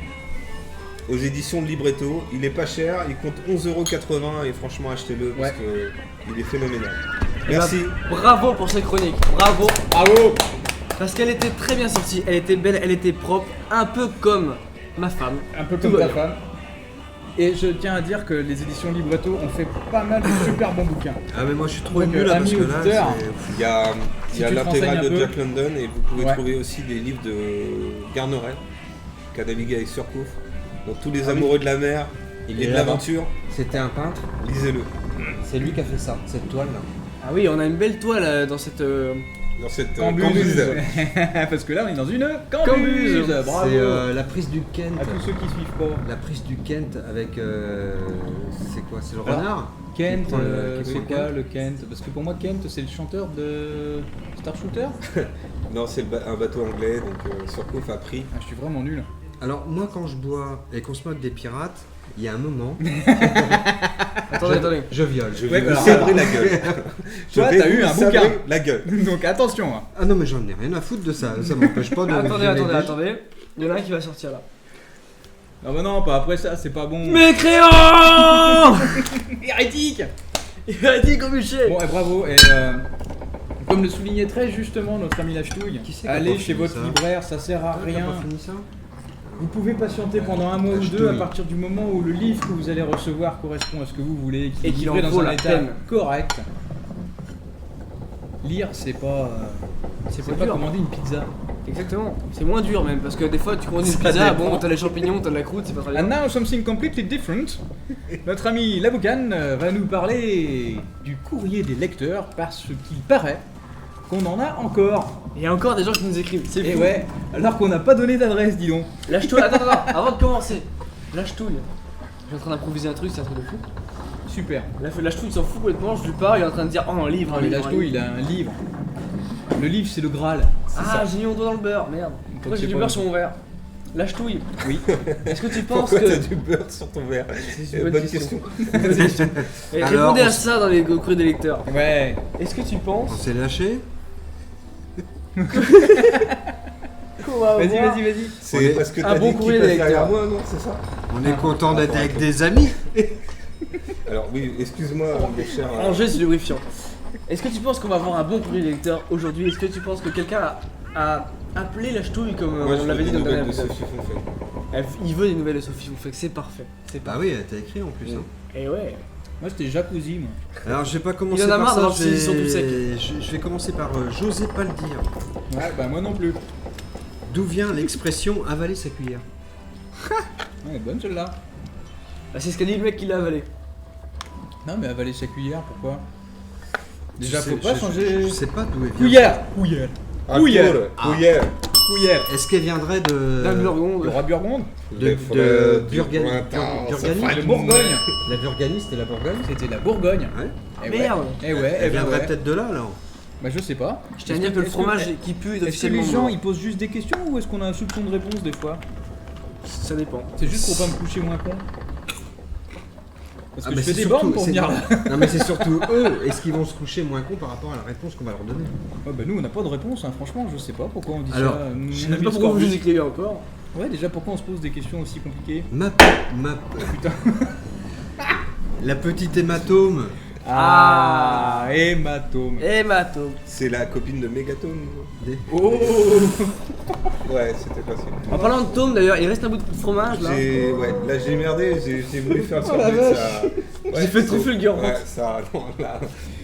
Aux éditions de Libretto. Il est pas cher, il compte 11,80€ et franchement achetez-le parce Ouais. que il est phénoménal. Eh ben, Merci. Bravo pour cette chronique, bravo. Bravo. Parce qu'elle était très bien sortie, elle était belle, elle était propre, un peu comme ma femme. Un peu Tout comme va ta bien. femme. Et je tiens à dire que les éditions Libretto ont fait pas mal de super bons bouquins. Ah, mais moi je suis trop Donc, ému là parce ami que là. auditeur, c'est- Il y a, Si il y a tu te renseignes l'intégrale un de peu. Jack London et vous pouvez Ouais. trouver aussi des livres de Garneret qui a navigué avec Surcouf. Donc tous les Ah oui. amoureux de la mer Il et est de là-bas. l'aventure, C'était un peintre. lisez-le. C'est lui qui a fait ça, cette toile là. Ah oui, on a une belle toile dans cette. Dans cette Cambuse. cambuse. Parce que là, on est dans une Cambuse. cambuse. Bravo. C'est la prise du Kent. À tous ceux qui suivent pas. La prise du Kent avec. C'est quoi? C'est le Alors, renard? Kent, Qui prend qui c'est prend quoi Kent le Kent? Parce que pour moi, Kent, c'est le chanteur de Star Shooter. Non, c'est un bateau anglais, donc Surcouf a pris. Ah, je suis vraiment nul. Alors, moi quand je bois et qu'on se moque des pirates, il y a un moment. Attendez. Je viole. Je Ouais, vais me alors, sabrer la gueule. Je Toi, vais t'as eu vous un sabrer bouquin. la gueule. Donc attention. Hein. Ah non, mais j'en ai rien à foutre de ça. Ça m'empêche pas de. Attendez. Il y en a un qui va sortir là. Non, bah non, pas après ça, c'est pas bon. Mécréant. Hérétique. Hérétique au bûcher. Bon, et bravo. Et comme le soulignait très justement notre ami Lachetouille, Qui c'est qui a allez pas chez fini votre ça libraire, ça sert à Rien. rien. Pas fini ça? Vous pouvez patienter pendant un mois ou Lachetouille. deux à partir du moment où le livre que vous allez recevoir correspond à ce que vous voulez Et est qu'il livré en dans vaut un la état peine. correct. Lire, c'est pas pas dur. commander une pizza. Exactement. C'est moins dur même parce que des fois tu commandes une Ça pizza, dépend. bon t'as les champignons, t'as de la croûte, c'est pas très And bien. now something completely different. Notre ami Laboucan va nous parler du courrier des lecteurs parce qu'il paraît qu'on en a encore. Il y a encore des gens qui nous écrivent, c'est Et fou. ouais, alors qu'on n'a pas donné d'adresse, dis donc. Lâche-toi, attends, avant de commencer. Lâche-touille. Je suis en train d'improviser un truc, c'est un truc de fou. Super. Lâche-touille, il s'en fout complètement, je lui parle, il est en train de dire oh un livre, Non, un mais livre. un Lachetouille, livre. il a un livre. Le livre, c'est le Graal. C'est Ah, ça. j'ai mis mon doigt dans le beurre, merde. Pourquoi c'est j'ai du pas beurre le- sur mon verre? Lâche-touille. Oui. Est-ce que tu penses Pourquoi que. t'as du beurre sur ton verre C'est une Bonne question. Et Alors, répondez on à s- ça dans les courriers des lecteurs. Ouais. Est-ce que tu On penses s'est lâché? qu'on va Vas-y, avoir- vas-y. C'est On est- parce que un t'as bon dit courrier qu'il des passe derrière lecteurs. moi, non, c'est ça? On est content d'être avec des amis. Alors oui, excuse-moi, mon cher. Angers, c'est lubrifiant. Est-ce que tu penses qu'on va avoir un bon courrier des lecteurs aujourd'hui? Est-ce que tu penses que quelqu'un a appelé Lâche-touille comme Moi, on je l'avait veux dit des dans le dernier nouvelles de épisode? Sophie Fonfay. Il veut des nouvelles de Sophie Fonfay, c'est parfait. C'est Bah parfait. oui, t'as écrit en plus. Hein. Et ouais. Moi, c'était Jacuzzi, moi. Alors je vais pas commencer Il en a par marre ça, d'avoir ces éditions toutes secs. je vais commencer par j'osais pas le dire. Ouais, bah moi non plus. D'où vient l'expression avaler sa cuillère? Ouais, bonne celle-là. Bah, c'est ce qu'a dit le mec qui l'a avalé. Non, mais avaler sa cuillère, pourquoi? Déjà, Je sais- faut pas changer. Je sais pas d'où elle vient. Cuillère. Couillère. Couillère. Couillère. Couillère. Est-ce qu'elle viendrait de. D'un Le Burgonde. roi Burgonde. De Burganie. La Bourgogne. La Burganie, c'était la Bourgogne? C'était la Bourgogne. Ouais. Eh Merde. ouais. Eh ouais, Elle eh ben viendrait ouais. peut-être de là alors. Bah je sais pas. Je tiens à dire que le fromage qui pue est Est-ce que officiellement les gens mort. ils posent juste des questions ou est-ce qu'on a un soupçon de réponse des fois? Ça dépend. C'est juste pour pas me coucher moins con. Parce que mais je fais c'est des bornes surtout- pour c'est- venir là. Non mais c'est surtout eux, est-ce qu'ils vont se coucher moins cons par rapport à la réponse qu'on va leur donner? Ouais, bah nous on n'a pas de réponse, hein. Franchement je sais pas pourquoi on dit Alors, ça. Mon Je sais ami même pas le pourquoi vous Scorbut. écrivez encore. Ouais déjà pourquoi on se pose des questions aussi compliquées? Ma Putain. La petite hématome Ah, hématome. Hématome. C'est la copine de Mégatome. Oh. Ouais, c'était facile. En parlant de tome d'ailleurs, il reste un bout de fromage là. Là j'ai merdé, j'ai voulu faire le Oh la sorbet, vache. ça. Ouais, J'ai fait trop c'est- fulgurant. Ouais, ça, non, là.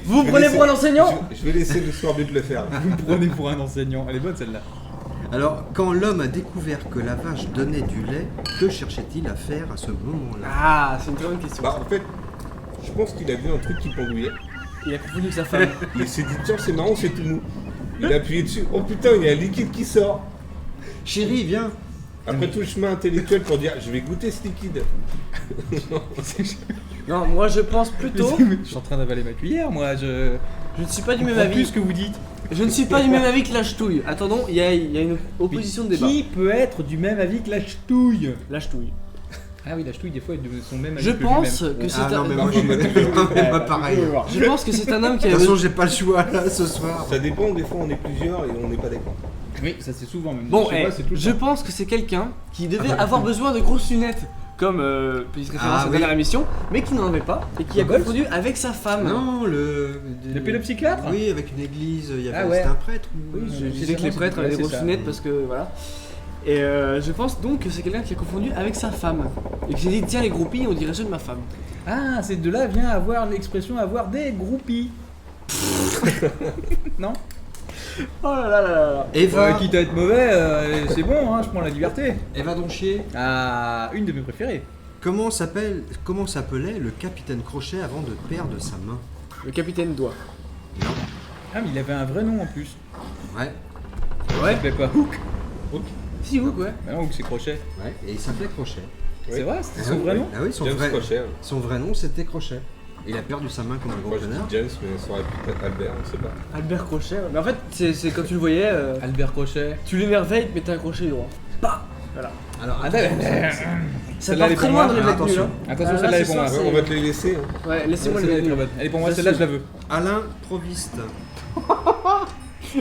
Vous Je vais prenez laisser- pour un enseignant Je vais laisser le sorbet le faire. Vous me prenez pour un enseignant. Elle est bonne celle-là. Alors, quand l'homme a découvert que la vache donnait du lait, que cherchait-il à faire à ce moment-là? Ah, c'est une très bonne question. Bah en fait, je pense qu'il a vu un truc qui pendouillait. Il a confondu sa femme. Il s'est dit tiens c'est marrant, c'est tout mou. Il a appuyé dessus. Oh putain, il y a un liquide qui sort. Chérie, viens! Après tout le chemin intellectuel pour dire je vais goûter ce liquide. Non, moi je pense plutôt. Je suis en train d'avaler ma cuillère, moi. Je Je ne suis pas du même comprends plus avis. ce que vous dites. Je ne suis pas du même avis que la ch'touille. Attendons, il y a une opposition de débat. Qui peut être du même avis que la ch'touille? La ch'touille. Ah oui, la ch'touille, des fois, ils sont même avis Je que pense lui-même. que c'est Ah non, mais un. moi je suis pas pareil. De Je pense que c'est un homme qui toute a. façon, j'ai pas le choix là ce soir. Ça dépend, des fois on est plusieurs et on n'est pas d'accord. Oui, ça c'est souvent même. Bon, Je sais pas, c'est tout le je temps. pense que c'est quelqu'un qui devait avoir besoin de grosses lunettes, comme petite référence Ah à la oui. dernière émission, mais qui n'en avait pas et qui a Bolt confondu avec sa femme. Non, le pédopsychiatre? Oui, avec une église, il y avait Ah ouais. c'était un prêtre ou... Oui, je c'est disais que ça, les c'est- prêtres ouais, avaient des c'est grosses ça. lunettes parce que voilà. Et je pense donc que c'est quelqu'un qui a confondu avec sa femme. Et qui s'est dit tiens les groupies on dirait ceux de ma femme. Ah, c'est de là vient avoir l'expression avoir des groupies. Non? Oh là là là là. Eva, Quitte à être mauvais, c'est bon, hein, je prends la liberté. Eva Donchier, Ah, une de mes préférées. comment s'appelait le capitaine Crochet avant de perdre sa main? Le capitaine doigt. Ah, mais il avait un vrai nom en plus. Ouais, Il s'appelait pas Hook. Si vous quoi. Bah non, Hook c'est Crochet. ouais, et il s'appelait Crochet. Oui. C'est vrai, c'était Ah son oui, vrai nom? Ah oui, son James vrai, Crochet. son vrai nom c'était Crochet. Il a perdu sa main comme un gros Moi je connard. dis James, mais ça aurait pu être Albert, on sait pas. Albert Crochet. Ouais. Mais en fait c'est quand tu le voyais, Albert Crochet. tu l'émerveilles, il te mettais un crochet droit. Bah voilà. Alors, Ah, attention, Ça Celle-là, part elle est très pour loin moi. dans les Ah, bêtes nulles, hein. Attention, Ah, celle-là, elle est ce pour moi. soir, Ouais, on va te les laisser. Hein. Ouais, laissez-moi Celle-là, les elle est bêtes très nulles. bonne. Elle est pour moi, Ça, celle-là, c'est- je la veux. Alain Proviste.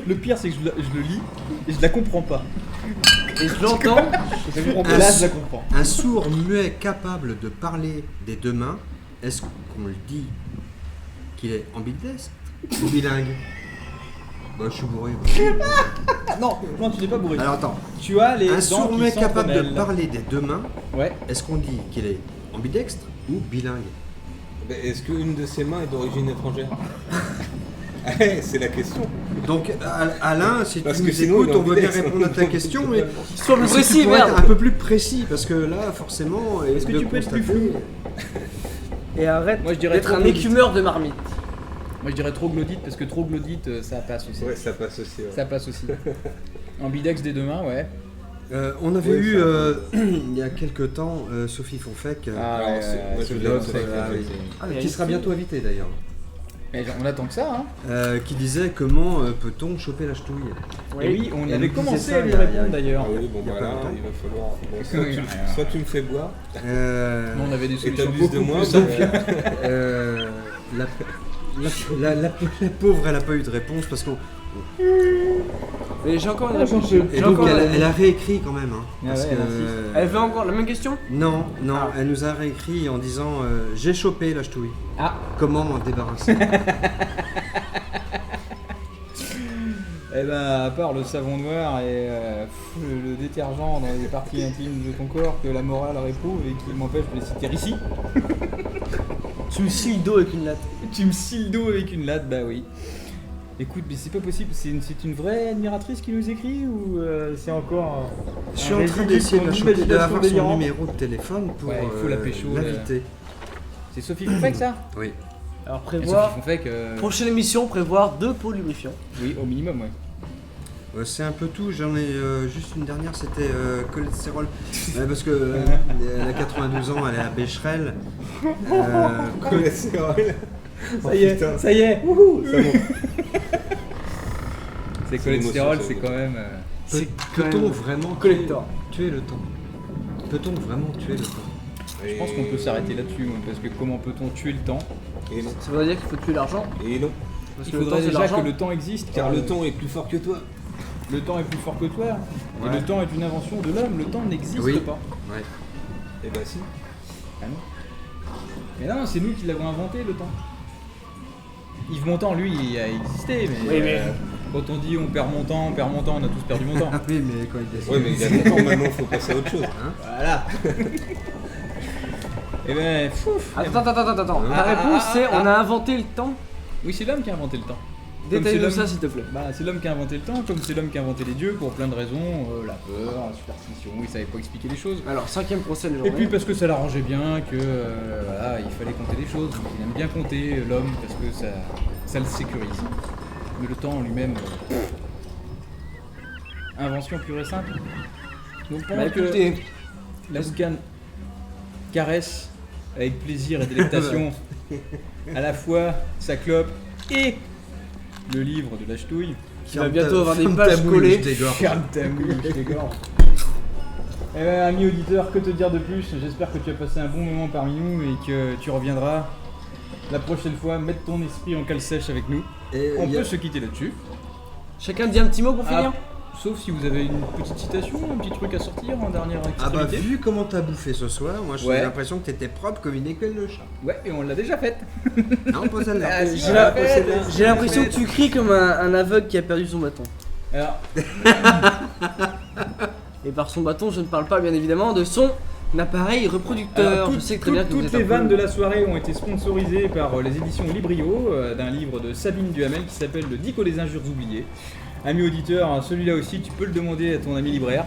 Le pire, c'est que je le lis et je la comprends pas. Et je l'entends. Je la comprends pas. Un Là, s- je la comprends. Un sourd muet capable de parler des deux mains, est-ce qu'on le dit qu'il est ambidestre ou bilingue? Bah, je suis bourré. Non, non, tu n'es pas bourré. Alors attends, Tu as les un dents sourd qui muet capable de s'entremêlent. parler des deux mains, Ouais. est-ce qu'on dit qu'il est ambidextre ou bilingue? Mais est-ce qu'une de ses mains est d'origine étrangère? Eh, c'est la question. Donc Alain, si Parce tu que nous sinon, écoutes, il est on veut bien ambidextre. répondre à ta question, mais Sois plus est-ce que tu précis, pourrais merde. être un peu plus précis, parce que là, forcément, Est-ce que de tu peux être plus constater- Et arrête Moi, je dirais d'être un troglodyte. écumeur de marmite. Moi, je dirais troglodyte parce que troglodyte, ça passe aussi. Ouais, ça passe aussi. Ouais. Ça passe aussi. Ambidex des deux mains, ouais. On avait Ouais, eu ça- il y a quelques temps Sophie Fonfec, Alors, c'est- moi, je c'est l'ai l'autre, observé, c'est- oui. Ah, mais qui sera bientôt invitée d'ailleurs, Mais on attend que ça, hein. qui disait comment peut-on choper la ch'touille. Et oui, on Elle avait nous commencé disait ça à lui il y a- répondre Ah d'ailleurs. oui, bon Il y a bah pas là, longtemps. il va falloir. Bon, soit tu me fais boire, Nous, on avait des et solutions t'abuses de beaucoup moi. plus donc, simples. La pauvre, elle a pas eu de réponse parce qu'on. Mais j'ai encore une réponse. Et J'ai donc encore elle a réécrit quand même. Hein, Ah parce ouais, que, elle insiste. Elle veut encore la même question. Non, non, Ah. elle nous a réécrit en disant j'ai chopé la ch'touille. Ah. Comment m'en débarrasser? Eh ben, à part le savon noir et le détergent dans les parties intimes de ton corps que la morale réprouve et qui m'empêche de les citer ici. Tu me scies le dos avec une latte. Tu me scies le dos avec une latte, bah oui. Écoute, mais c'est pas possible, c'est une vraie admiratrice qui nous écrit ou c'est encore. Je suis un en train résidu d'essayer de pour la une choper, imagination d'avoir son délirante. numéro de téléphone pour Ouais, il faut la pécho, l'inviter. C'est Sophie Fonfec ça? Oui. Alors Et Sophie prévoir. Fonfec, Prochaine émission, prévoir 2 pots lubrifiants. oui, au minimum, ouais. C'est un peu tout, j'en ai juste une dernière, c'était cholestérol. Ouais, parce que elle a 92 ans, elle est à Becherel. Cholestérol. Ça y est, putain. ça y est, wouhou, ça monte. C'est C'est cholestérol, l'émotion, c'est ça quand même. C'est quand Peut-on même vraiment collector. tuer le temps? Peut-on vraiment tuer le temps? Je pense qu'on peut s'arrêter là-dessus, moi, parce que comment peut-on tuer le temps? Et non. Ça veut dire qu'il faut tuer l'argent. Et non. Parce Il que le temps faudrait c'est déjà l'argent. que le temps existe, Car le temps est plus fort que toi. le temps est plus fort que toi. Ouais. Et le temps est une invention de l'homme, le temps n'existe Oui. pas. Ouais. Eh ben si. Ah non. Mais non, c'est nous qui l'avons inventé, le temps. Yves Montand, lui, il a existé, mais, Oui, mais- quand on dit on perd mon temps, on a tous perdu mon temps. Ah oui, mais quand il décide. Ouais, mais il a longtemps maintenant, faut passer à autre chose. Voilà. Et ben, fouf. Attends. La réponse c'est on a inventé le temps. Oui, c'est l'homme qui a inventé le temps. Comme c'est Détaille-nous l'homme- ça s'il te plaît. Bah, c'est l'homme qui a inventé le temps, comme c'est l'homme qui a inventé les dieux pour plein de raisons, la peur, la superstition, il savait pas expliquer les choses. Alors, 5ème procès de Et journée. puis parce que ça l'arrangeait bien, que voilà, il fallait compter les choses. Il aime bien compter l'homme parce que ça le sécurise. Mais le temps en lui-même, invention pure et simple. Donc pendant Bah que écoutez, la boucane caresse avec plaisir et délectation à la fois sa clope et le livre de la ch'touille. tu vas bientôt avoir des pages collées. Ferme ta mouille, je t'égorge. Eh ben, ami auditeur, que te dire de plus? J'espère que tu as passé un bon moment parmi nous et que tu reviendras la prochaine fois mettre ton esprit en cale sèche avec nous. Et On il y a- peut se quitter là-dessus. Chacun dit un petit mot pour Ah, finir. sauf si vous avez une petite citation, un petit truc à sortir en dernière Ah bah extrémité. vu comment t'as bouffé ce soir, moi j'ai Ouais. l'impression que t'étais propre comme une écuelle de chat. Ouais, et on l'a déjà faite. Non, pas celle-là. Ah, si, J'ai on la- l'a faite. J'ai l'impression que tu cries comme un aveugle qui a perdu son bâton. Alors, Et par son bâton, je ne parle pas bien évidemment de son appareil reproducteur. alors, Je sais très bien que vous toutes êtes les un peu- vannes de la soirée ont été sponsorisées par les éditions Librio, d'un livre de Sabine Duhamel qui s'appelle Le Dico des injures oubliées. Ami auditeur, celui-là aussi, tu peux le demander à ton ami libraire.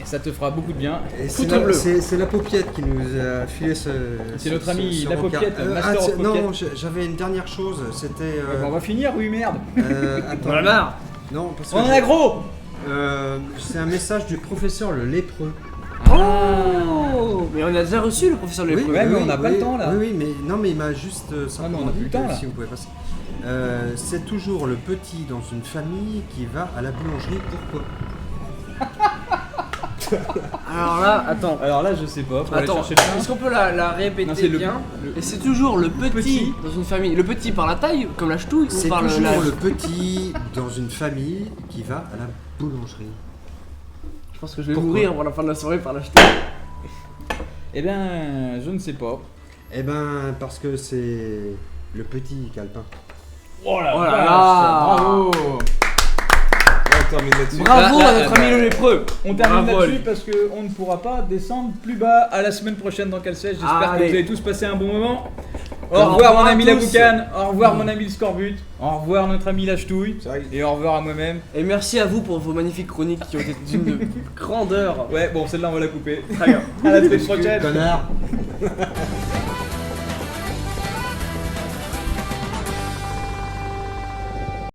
Et ça te fera beaucoup de bien. Et Tout c'est en la, bleu. c'est la paupiette qui nous a filé ce. C'est ce- notre ce- ami ce la rencard. paupiette, Master of non, Paupiette. j'avais une dernière chose, c'était. On va finir, oui merde. Attends. On en a marre. Non, parce que. On en a gros. C'est un message du professeur le lépreux. Oh Mais on a déjà reçu le professeur Lépreux. Ouais, mais on n'a pas le temps, là. Oui, mais non, mais il m'a juste mais on a plus le temps, là. Si vous pouvez passer. C'est toujours le petit dans une famille qui va à la boulangerie. Pourquoi? Alors là, attends. Alors là, je sais pas. Faut aller Attends, chercher le pain. est-ce qu'on peut la Non, répéter c'est le- bien le- Et c'est toujours le petit, petit. dans une famille. Le petit par la taille, comme la ch'touille, ou C'est par toujours l'âge le petit dans une famille qui va à la boulangerie. Je pense que je vais Pourquoi mourir pour la fin de la soirée par la ch'touille. Eh ben, je ne sais pas. Eh ben, parce que c'est le petit qui a le pain. Oh la Oh là vache, là. bravo. On termine là-dessus. Bravo Là, à notre ami le lépreux. On termine Bravo à là-dessus lui. parce qu'on ne pourra pas descendre plus bas. À la semaine prochaine dans Calcèche. J'espère que Allez. vous avez tous passé un bon moment. Au Au revoir mon revoir à ami la tous. boucane. Au revoir mon ami le scorbut. Au revoir notre ami la ch'touille. Ça arrive. Et au revoir à moi-même. Et merci à vous pour vos magnifiques chroniques qui ont été d'une grandeur. Ouais, bon, celle-là on va la couper. Très bien. À la semaine prochaine. Connard.